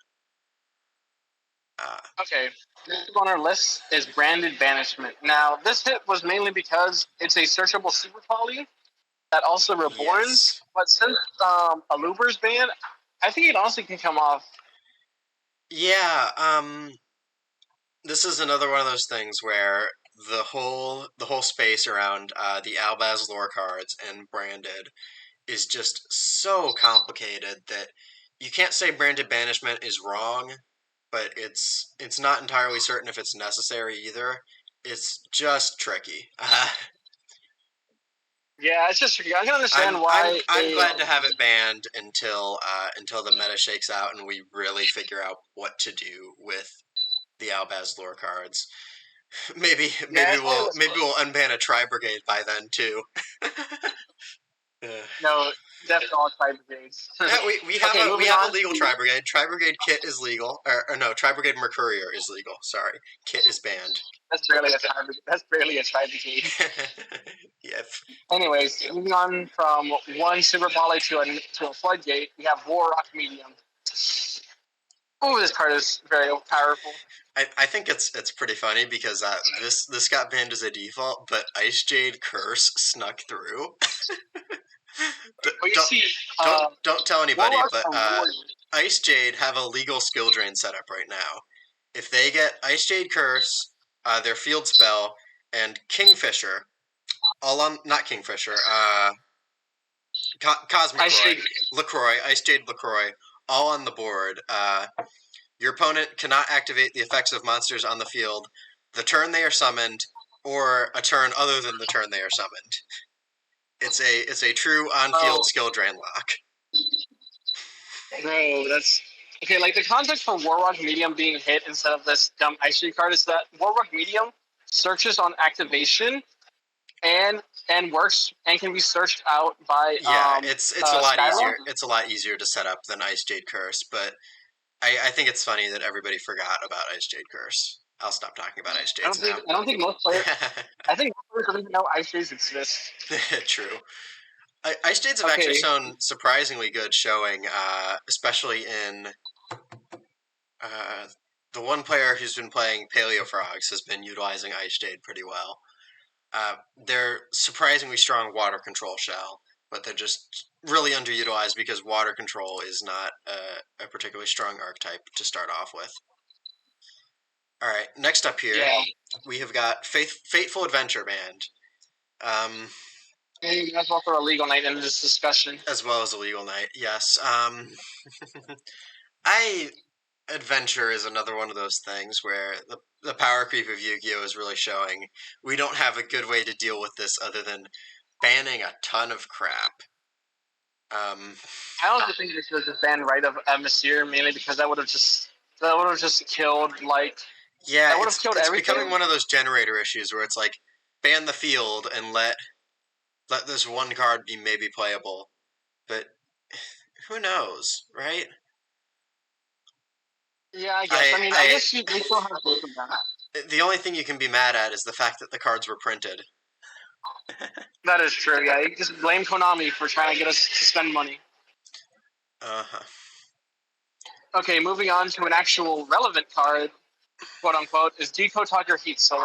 Okay, next on our list is Branded Banishment. Now, this hit was mainly because it's a searchable super poly that also reborns, yes. But since Aluber's banned, I think it also can come off. Yeah, this is another one of those things where the whole space around the Albaz lore cards and Branded is just so complicated that you can't say Branded Banishment is wrong, but it's not entirely certain if it's necessary either. It's just tricky. Yeah, it's just tricky. I can understand why. I'm glad to have it banned until the meta shakes out and we really figure out what to do with the Albaz lore cards. Maybe we'll unban a Tri-Brigade by then too. No, definitely all Tri-Brigades. Yeah, we have a legal Tri-Brigade. Tri-Brigade Kit is legal. Or no, Tri-Brigade Mercurier is legal. Sorry. Kit is banned. That's barely a Tri-Brigade. Yep. Anyways, moving on from one Super Poly to a Floodgate, we have Rock Medium. Oh, this card is very powerful. I think it's pretty funny because this got banned as a default, but Icejade Curse snuck through. But you see, don't tell anybody, Warlocks but are really Icejade have a legal skill drain set up right now. If they get Icejade Curse, their field spell, and Kingfisher, all on not Kingfisher, Cosmic LaCroix, Icejade LaCroix, all on the board. Your opponent cannot activate the effects of monsters on the field the turn they are summoned, or a turn other than the turn they are summoned. It's a true on-field skill drain lock. Bro, that's okay. Like the context for Warrock Medium being hit instead of this dumb Icejade card is that Warrock Medium searches on activation and works and can be searched out by it's a lot Skywalk. easier. It's a lot easier to set up than Icejade Curse, but I think it's funny that everybody forgot about Icejade Curse. I'll stop talking about Icejades now. I don't think most players. I think most players don't even know Icejades exist. True. Icejades have actually shown surprisingly good showing, especially in the one player who's been playing Paleo Frogs has been utilizing Icejade pretty well. They're surprisingly strong water control shell, but they're just really underutilized because water control is not a particularly strong archetype to start off with. All right, next up here, we have got Fateful Adventure Band. As well for a legal night in this discussion. As well as a legal night, yes. Adventure is another one of those things where the power creep of Yu-Gi-Oh! Is really showing. We don't have a good way to deal with this other than banning a ton of crap. I also think they should just ban Right of Atmosphere, mainly because that would have just killed that would have killed everything. It's becoming one of those generator issues where it's like ban the field and let this one card be maybe playable, but who knows, right? Yeah, I guess. I guess you still have both of them. The only thing you can be mad at is the fact that the cards were printed. That is true, yeah. You just blame Konami for trying to get us to spend money. Uh-huh. Okay, moving on to an actual relevant card, quote unquote, is Decode Talker Heat Soul.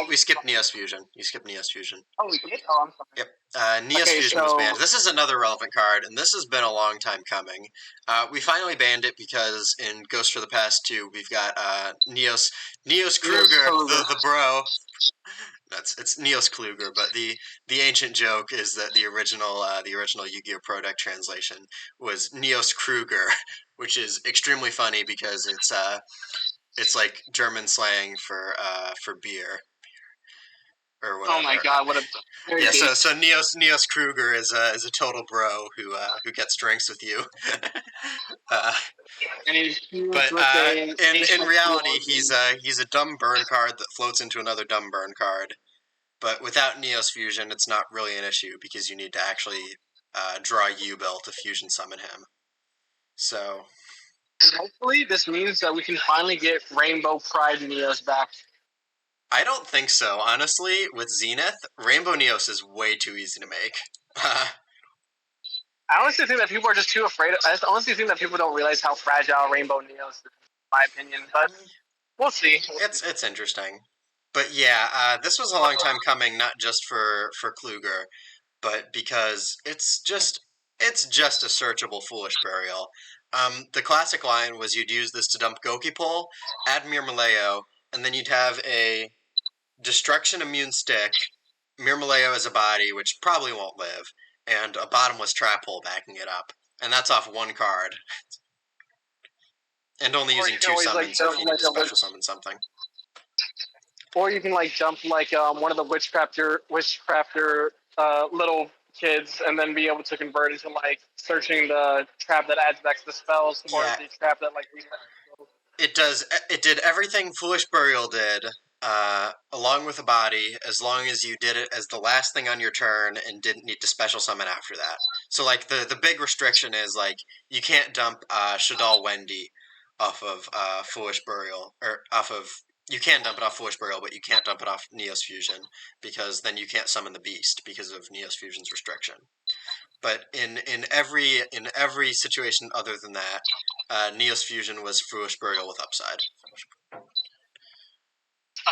We skipped Neos Fusion. You skipped Neos Fusion. Oh, we did? Oh, I'm sorry. Yep. Neos Fusion was banned. This is another relevant card, and this has been a long time coming. We finally banned it because in Ghost for the Past 2, we've got Neos Kruger, the bro. It's Neos Kluger, but the ancient joke is that the original Yu-Gi-Oh! Pro Deck translation was Neos Kruger, which is extremely funny because it's like German slang for beer. Or whatever. Oh my god, what a so Neos Kruger is a total bro who gets drinks with you. But in reality, he's a dumb burn card that floats into another dumb burn card. But without Neos Fusion, it's not really an issue because you need to actually draw U-Bill to fusion summon him. So. And hopefully, this means that we can finally get Rainbow Pride Neos back. I don't think so. Honestly, with Zenith, Rainbow Neos is way too easy to make. I honestly think that people are just too afraid. I honestly think that people don't realize how fragile Rainbow Neos is, in my opinion. But we'll see. It's interesting. But yeah, this was a long time coming, not just for Kluger, but because it's just a searchable Foolish Burial. The classic line was you'd use this to dump Goki Pole, add Myrmileo, and then you'd have a Destruction Immune Stick, Myrmileo as a body, which probably won't live, and a bottomless trap hole backing it up. And that's off one card. And only using 2 summons if you need to special summon something. Or you can jump one of the Witchcrafter little kids and then be able to convert into searching the trap that adds back to the spells or the trap that It did everything Foolish Burial did, along with a body, as long as you did it as the last thing on your turn and didn't need to special summon after that. So the big restriction is you can't dump Shadal Wendy off of Foolish Burial, or off of. You can dump it off Foolish Burial, but you can't dump it off Neos Fusion because then you can't summon the Beast because of Neos Fusion's restriction. But in every situation other than that, Neos Fusion was Foolish Burial with upside.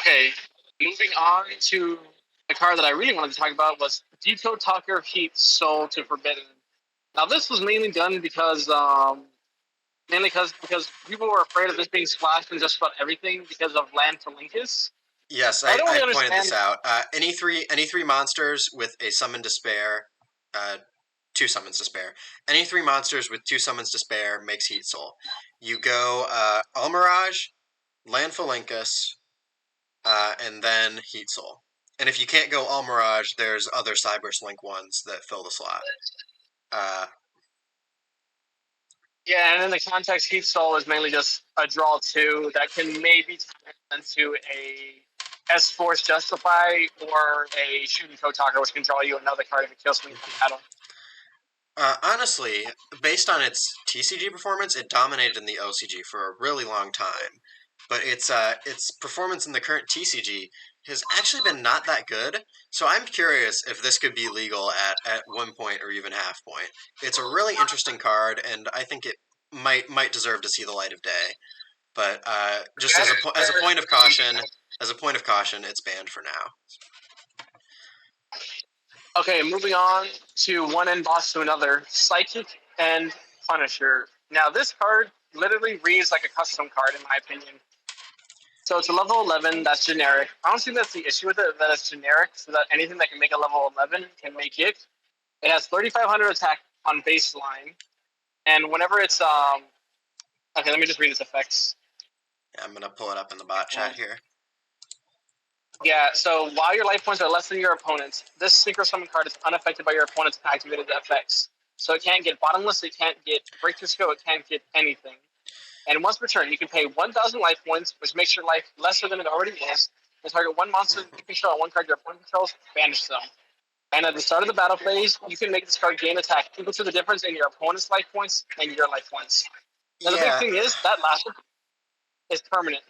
Okay, moving on to the card that I really wanted to talk about was Decode Talker Heat Soul to Forbidden. Now, this was mainly done because people were afraid of this being splashed in just about everything because of Land to Linkus. Yes, I don't really I understand. pointed this out. Any three monsters with a summon to spare, 2 summons to spare. Any 3 monsters with 2 summons to spare makes Heat Soul. You go Almirage, Landphalinkus, and then Heat Soul. And if you can't go Almirage, there's other Cyberse Link ones that fill the slot. Yeah, and in the context, Heat Soul is mainly just a draw 2 that can maybe turn into a S-Force Justify or a Shooting Code Talker, which can draw you another card if it kills me in battle. Honestly, based on its TCG performance, it dominated in the OCG for a really long time. But its performance in the current TCG has actually been not that good. So I'm curious if this could be legal at 1 point or even half point. It's a really interesting card, and I think it might deserve to see the light of day. But just as a point of caution, it's banned for now. Okay, moving on to one end boss to another, Psychic and Punisher. Now, this card literally reads like a custom card, in my opinion. So it's a level 11 that's generic. I don't think that's the issue with it, that it's generic, so that anything that can make a level 11 can make it. It has 3,500 attack on baseline, and whenever it's okay, let me just read its effects. Yeah, I'm gonna pull it up in the bot chat here. Yeah, so while your life points are less than your opponent's, this Synchro Summon card is unaffected by your opponent's activated effects. So it can't get Bottomless, it can't get Breakthrough Skill, it can't get anything. And once per turn, you can pay 1,000 life points, which makes your life lesser than it already is, and target one monster you control on one card your opponent controls, banish them. And at the start of the battle phase, you can make this card gain attack equal to the difference in your opponent's life points and your life points. Now, the big thing is, that last one is permanent.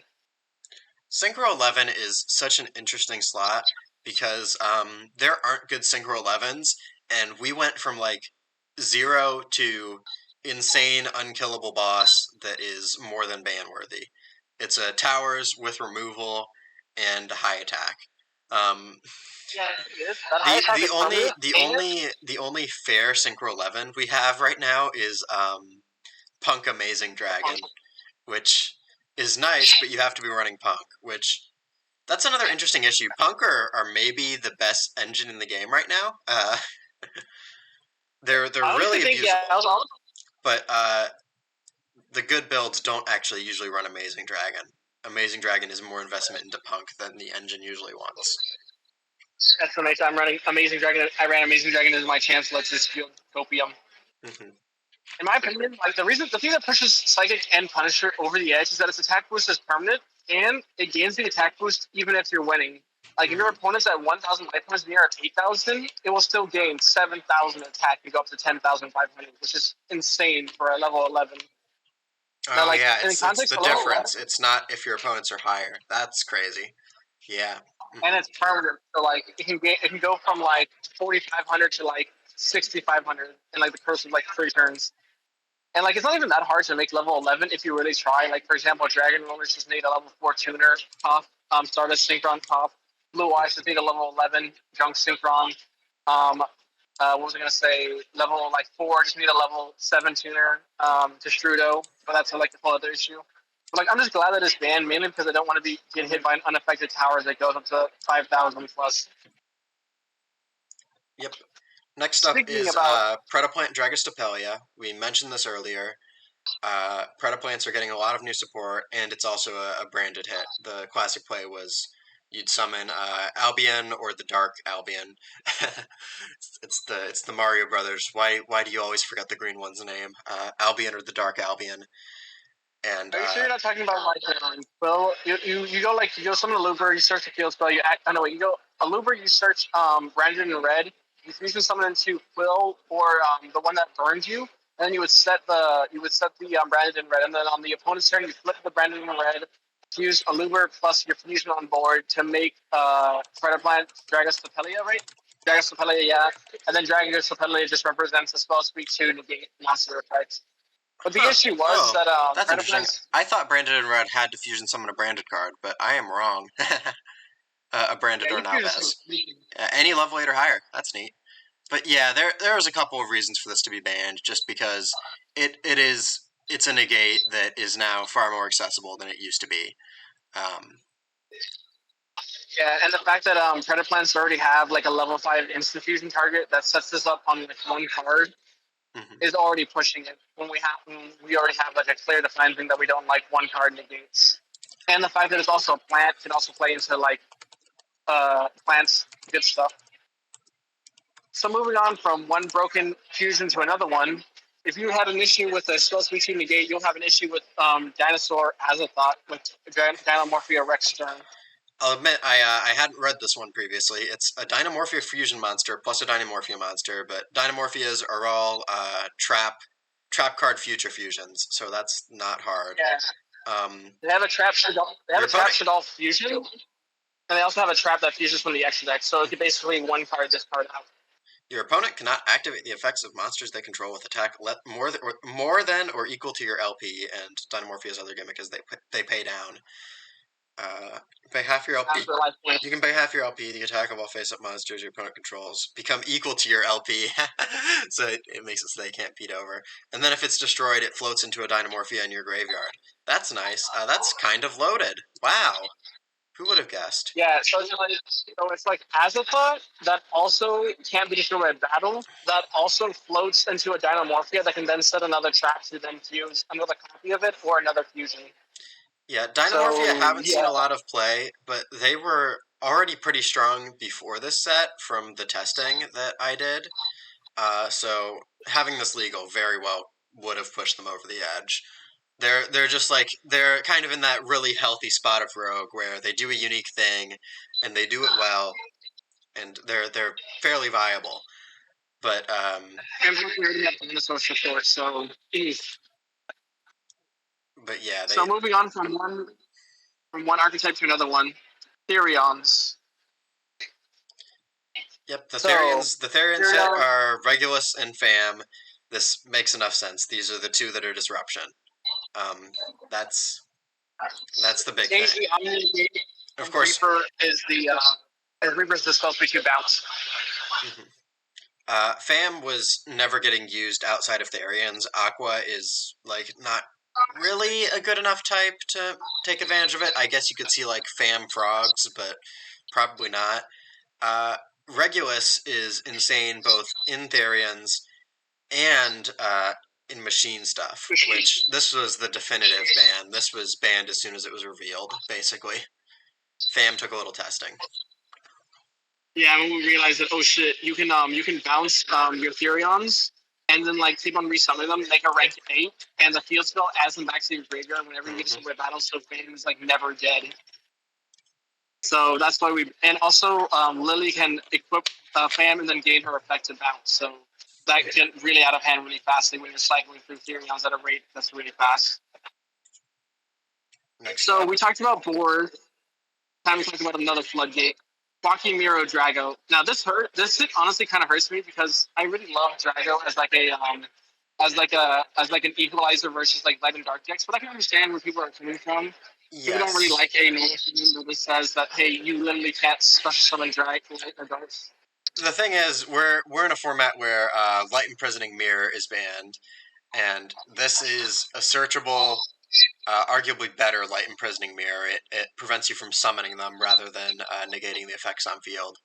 Synchro 11 is such an interesting slot because there aren't good Synchro 11s, and we went from like 0 to insane unkillable boss that is more than ban worthy. It's a towers with removal and high attack. Yeah, it is. The only fair Synchro 11 we have right now is Punk Amazing Dragon, which is nice, but you have to be running Punk, which that's another interesting issue. Punk are maybe the best engine in the game right now. They're really abusable. But the good builds don't actually usually run Amazing Dragon. Amazing Dragon is more investment into Punk than the engine usually wants. That's the nice I'm running Amazing Dragon. I ran Amazing Dragon as my chance lets this field copium. Mm-hmm. In my opinion, like the thing that pushes Psychic and Punisher over the edge is that its attack boost is permanent, and it gains the attack boost even if you're winning. Like if your opponent's at 1,000 life points and you're at 8,000, it will still gain 7,000 attack and go up to 10,500, which is insane for a level 11. Oh now, yeah, it's the difference. It's not if your opponents are higher. That's crazy. Yeah. Mm-hmm. And it's permanent, so like it can go from like 4,500 to like 6,500 in like the course of like 3 turns. And like it's not even that hard to make level 11 if you really try. Like for example, Dragon Rollers just need a level 4 tuner top, Stardust Synchron top. Blue Eyes just need a level 11 Junk Synchron. What was I gonna say? Level like 4 just need a level 7 tuner, Destrudo, but that's like the whole other issue. But like I'm just glad that it's banned, mainly because I don't want to get hit by an unaffected tower that goes up to 5,000 plus. Yep. Next up is Predaplant Dragostopelia. We mentioned this earlier. Predaplants are getting a lot of new support, and it's also a branded hit. The classic play was you'd summon Albion or the Dark Albion. it's the Mario Brothers. Why do you always forget the green one's name? Albion or the Dark Albion. And are you sure you're not talking about like well you go summon a Looper, you search the field spell, you go a Looper, you search Branded in red, you fusion summon into Quill or the one that burned you, and then you would set the Branded in red, and then on the opponent's turn you flip the Branded in red, fuse a Looper plus your fusion on board to make Predaplant Dragostopelia, right? Dragostopelia, yeah. And then Dragostopelia just represents the spell speed to negate monster effects. But the issue was that that's interesting. I thought Branded in Red had to fusion summon a branded card, but I am wrong. a branded or an Albaz. Any level 8 or higher. That's neat. But yeah, there was a couple of reasons for this to be banned, just because it's a negate that is now far more accessible than it used to be. Yeah, and the fact that Predator plans already have like a level 5 instant fusion target that sets this up on like one card is already pushing it when we already have like a clear defined thing that we don't like one card negates. And the fact that it's also a plant can also play into like plants, good stuff. So moving on from one broken fusion to another one, if you had an issue with a spell speed negate, you'll have an issue with Dinosaur as a thought with Dynamorphia Rex Stern. I'll admit, I hadn't read this one previously. It's a Dynamorphia fusion monster plus a Dynamorphia monster, but Dynamorphias are all trap card future fusions, so that's not hard. Yeah. They have a trap should all fusion, and they also have a trap that fuses from the extra deck, so it can basically one card this card out. Your opponent cannot activate the effects of monsters they control with attack more than or equal to your LP, and Dynamorphia's other gimmick is they pay down. Pay half your LP. You can pay half your LP. The attack of all face-up monsters your opponent controls become equal to your LP, so it makes it so they can't beat over. And then if it's destroyed, it floats into a Dynamorphia in your graveyard. That's nice. That's kind of loaded. Wow. Who would have guessed? Yeah, so it's like Azathoth that also can't be destroyed by battle, that also floats into a Dynamorphia that can then set another trap to then fuse another copy of it or another fusion. Yeah, Dynamorphia haven't seen a lot of play, but they were already pretty strong before this set from the testing that I did. So having this legal very well would have pushed them over the edge. They're just like, they're kind of in that really healthy spot of Rogue where they do a unique thing and they do it well, and they're fairly viable. But and we already have dinosaur support, so but yeah, so moving on from one archetype to another one, Therions. Yep, the Therians hit are Regulus and Fam. This makes enough sense. These are the two that are disruption. That's the big thing. Of course, Reaper is Reaper's the spell speed 2 bounce. Fam was never getting used outside of Therians. Aqua is like not really a good enough type to take advantage of it. I guess you could see like Fam frogs, but probably not. Regulus is insane both in Therians and in machine stuff, which this was the definitive ban. This was banned as soon as it was revealed, basically. Fam took a little testing. Yeah, when we realized that, oh shit, you can bounce your Therions and then like keep on resummoning them, make a rank 8, and the field spell adds them back to your graveyard whenever you get into a battle, so Fam is like never dead. So that's why and also Lily can equip Fam and then gain her effective bounce, so that can get really out of hand really fastly when you're cycling through Therions at a rate that's really fast. So we talked about Borz. Time we talked about another floodgate. Rock Medium Dragon. Now this honestly kind of hurts me because I really love Drago as like an equalizer versus like light and dark decks, but I can understand where people are coming from. Yes. People don't really like a normal that this says that hey, you literally can't special summon light or dark. The thing is, we're in a format where Light Imprisoning Mirror is banned, and this is a searchable, arguably better Light Imprisoning Mirror. It prevents you from summoning them rather than negating the effects on field.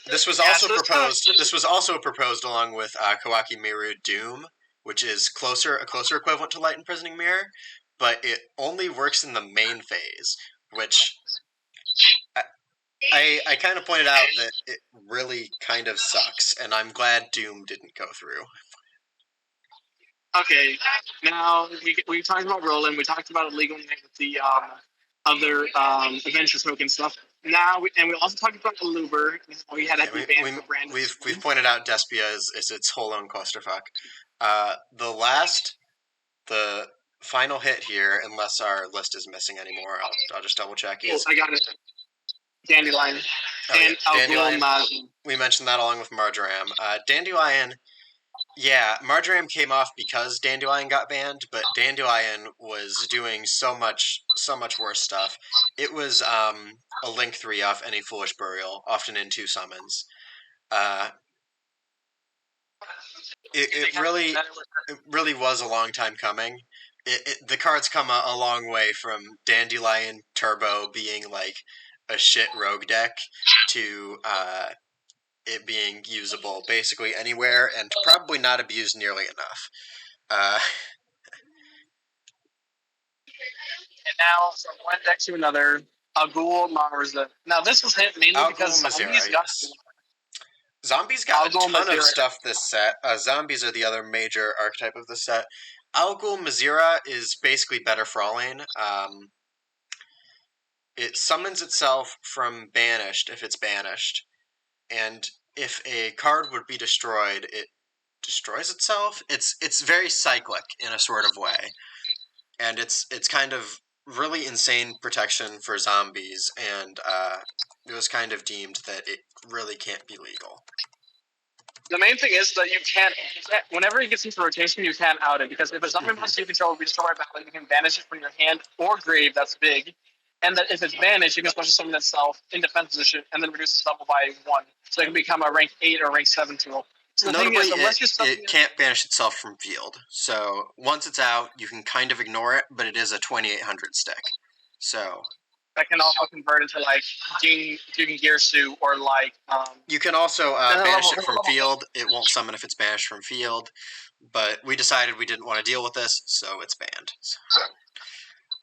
This was also proposed. This was also proposed along with Kawaki Miru Doom, which is a closer equivalent to Light Imprisoning Mirror, but it only works in the main phase, which I kind of pointed out that it really kind of sucks, and I'm glad Doom didn't go through. Okay, now we talked about Roland. We talked about illegal with the other adventure token stuff. Now, we also talked about Aluber. We had we've pointed out Despia is its whole own clusterfuck. The final hit here, unless our list is missing anymore, I'll just double check. I got it. Dandelion. Dandelion. We mentioned that along with Marjoram. Dandelion Yeah, Marjoram came off because Dandelion got banned, but Dandelion was doing so much worse stuff. It was a link 3 off any Foolish Burial, often in 2 summons. It really was a long time coming. The cards come a long way from Dandelion Turbo being like a shit rogue deck to it being usable basically anywhere and probably not abused nearly enough. And now, from one deck to another, Agul Marza. Now, this was hit mainly because zombies got. Yes. Zombies got a ton of stuff this set. Zombies are the other major archetype of the set. Algul Mazira is basically better Frawling. It summons itself from banished if it's banished. And if a card would be destroyed, it destroys itself. It's very cyclic in a sort of way. And it's kind of really insane protection for zombies, and it was kind of deemed that it really can't be legal. The main thing is that you can't whenever it gets into rotation, you can't out it, because if a zombie monster you control will be destroyed by battle, you can banish it from your hand or grave, that's big. And that if it's banished, you can special summon itself in defense position and then reduce its level by 1. So it can become a rank 8 or rank 7 tool. So the Notably, thing is, it can't banish itself from field. So once it's out, you can kind of ignore it, but it is a 2800 stick. So that can also convert into like Jing Girsu or like. You can also banish it from field. It won't summon if it's banished from field. But we decided we didn't want to deal with this, so it's banned.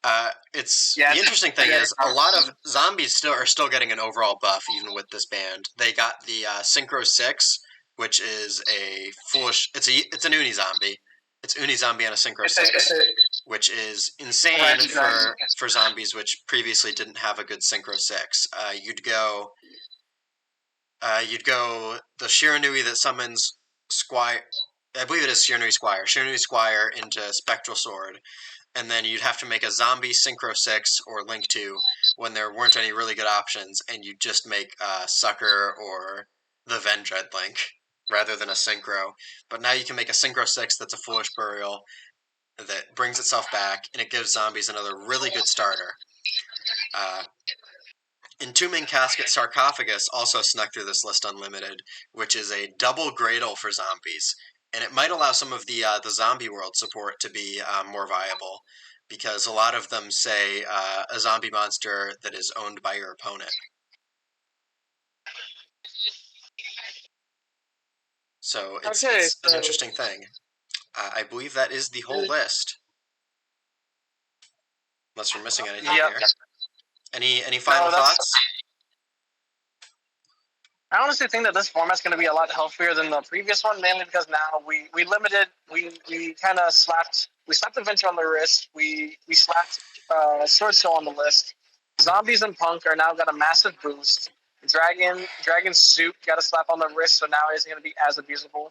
The interesting thing is a lot of zombies are still getting an overall buff even with this band. They got the Synchro 6, which is a foolish. It's an Uni zombie. It's Uni zombie on a Synchro 6, which is insane for zombies which previously didn't have a good Synchro 6. You'd go the Shiranui that summons Squire. I believe it is Shiranui Squire. Shiranui Squire into Spectral Sword. And then you'd have to make a zombie Synchro 6 or Link 2 when there weren't any really good options, and you'd just make Sucker or the Vendread Link rather than a Synchro. But now you can make a Synchro 6 that's a Foolish Burial that brings itself back, and it gives zombies another really good starter. Entombing Casket Sarcophagus also snuck through this list unlimited, which is a double Gradle for zombies. And it might allow some of the zombie world support to be more viable, because a lot of them say a zombie monster that is owned by your opponent. So it's an interesting thing. I believe that is the whole list. Unless we're missing anything here. Any final thoughts? I honestly think that this format's going to be a lot healthier than the previous one, mainly because now we kind of slapped Adventure on the wrist. We slapped Swordsoul on the list. Zombies and Punk are now got a massive boost. Dragon Soup got a slap on the wrist, so now it isn't going to be as abusable.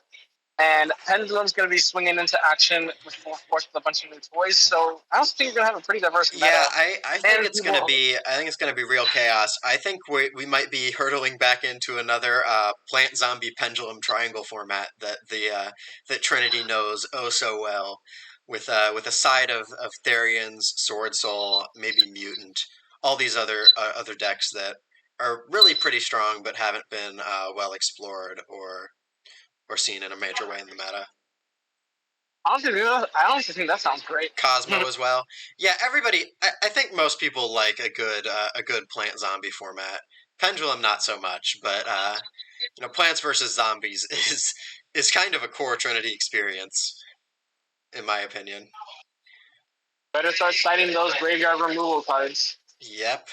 And Pendulum's going to be swinging into action with full force with a bunch of new toys. So I also think you're going to have a pretty diverse meta. Yeah, I think it's going to be. I think it's going to be real chaos. I think we might be hurtling back into another plant zombie pendulum triangle format that that Trinity knows oh so well, with a side of Therians, Swordsoul, maybe Mutant, all these other decks that are really pretty strong but haven't been well explored or seen in a major way in the meta. I honestly think that sounds great. Kozmo as well. Yeah, everybody. I think most people like a good plant zombie format. Pendulum not so much, but plants versus zombies is kind of a core Trinity experience, in my opinion. Better start citing those graveyard removal cards. Yep.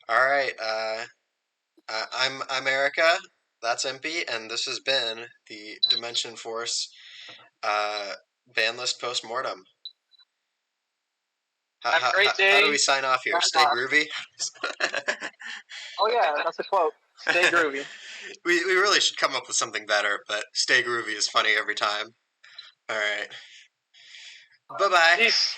All right. I'm Erika. That's Impy, and this has been the Dimension Force ban list postmortem. How do we sign off here? Stay groovy? Oh yeah, that's a quote. Stay groovy. we really should come up with something better, but stay groovy is funny every time. All right. Bye-bye. Peace.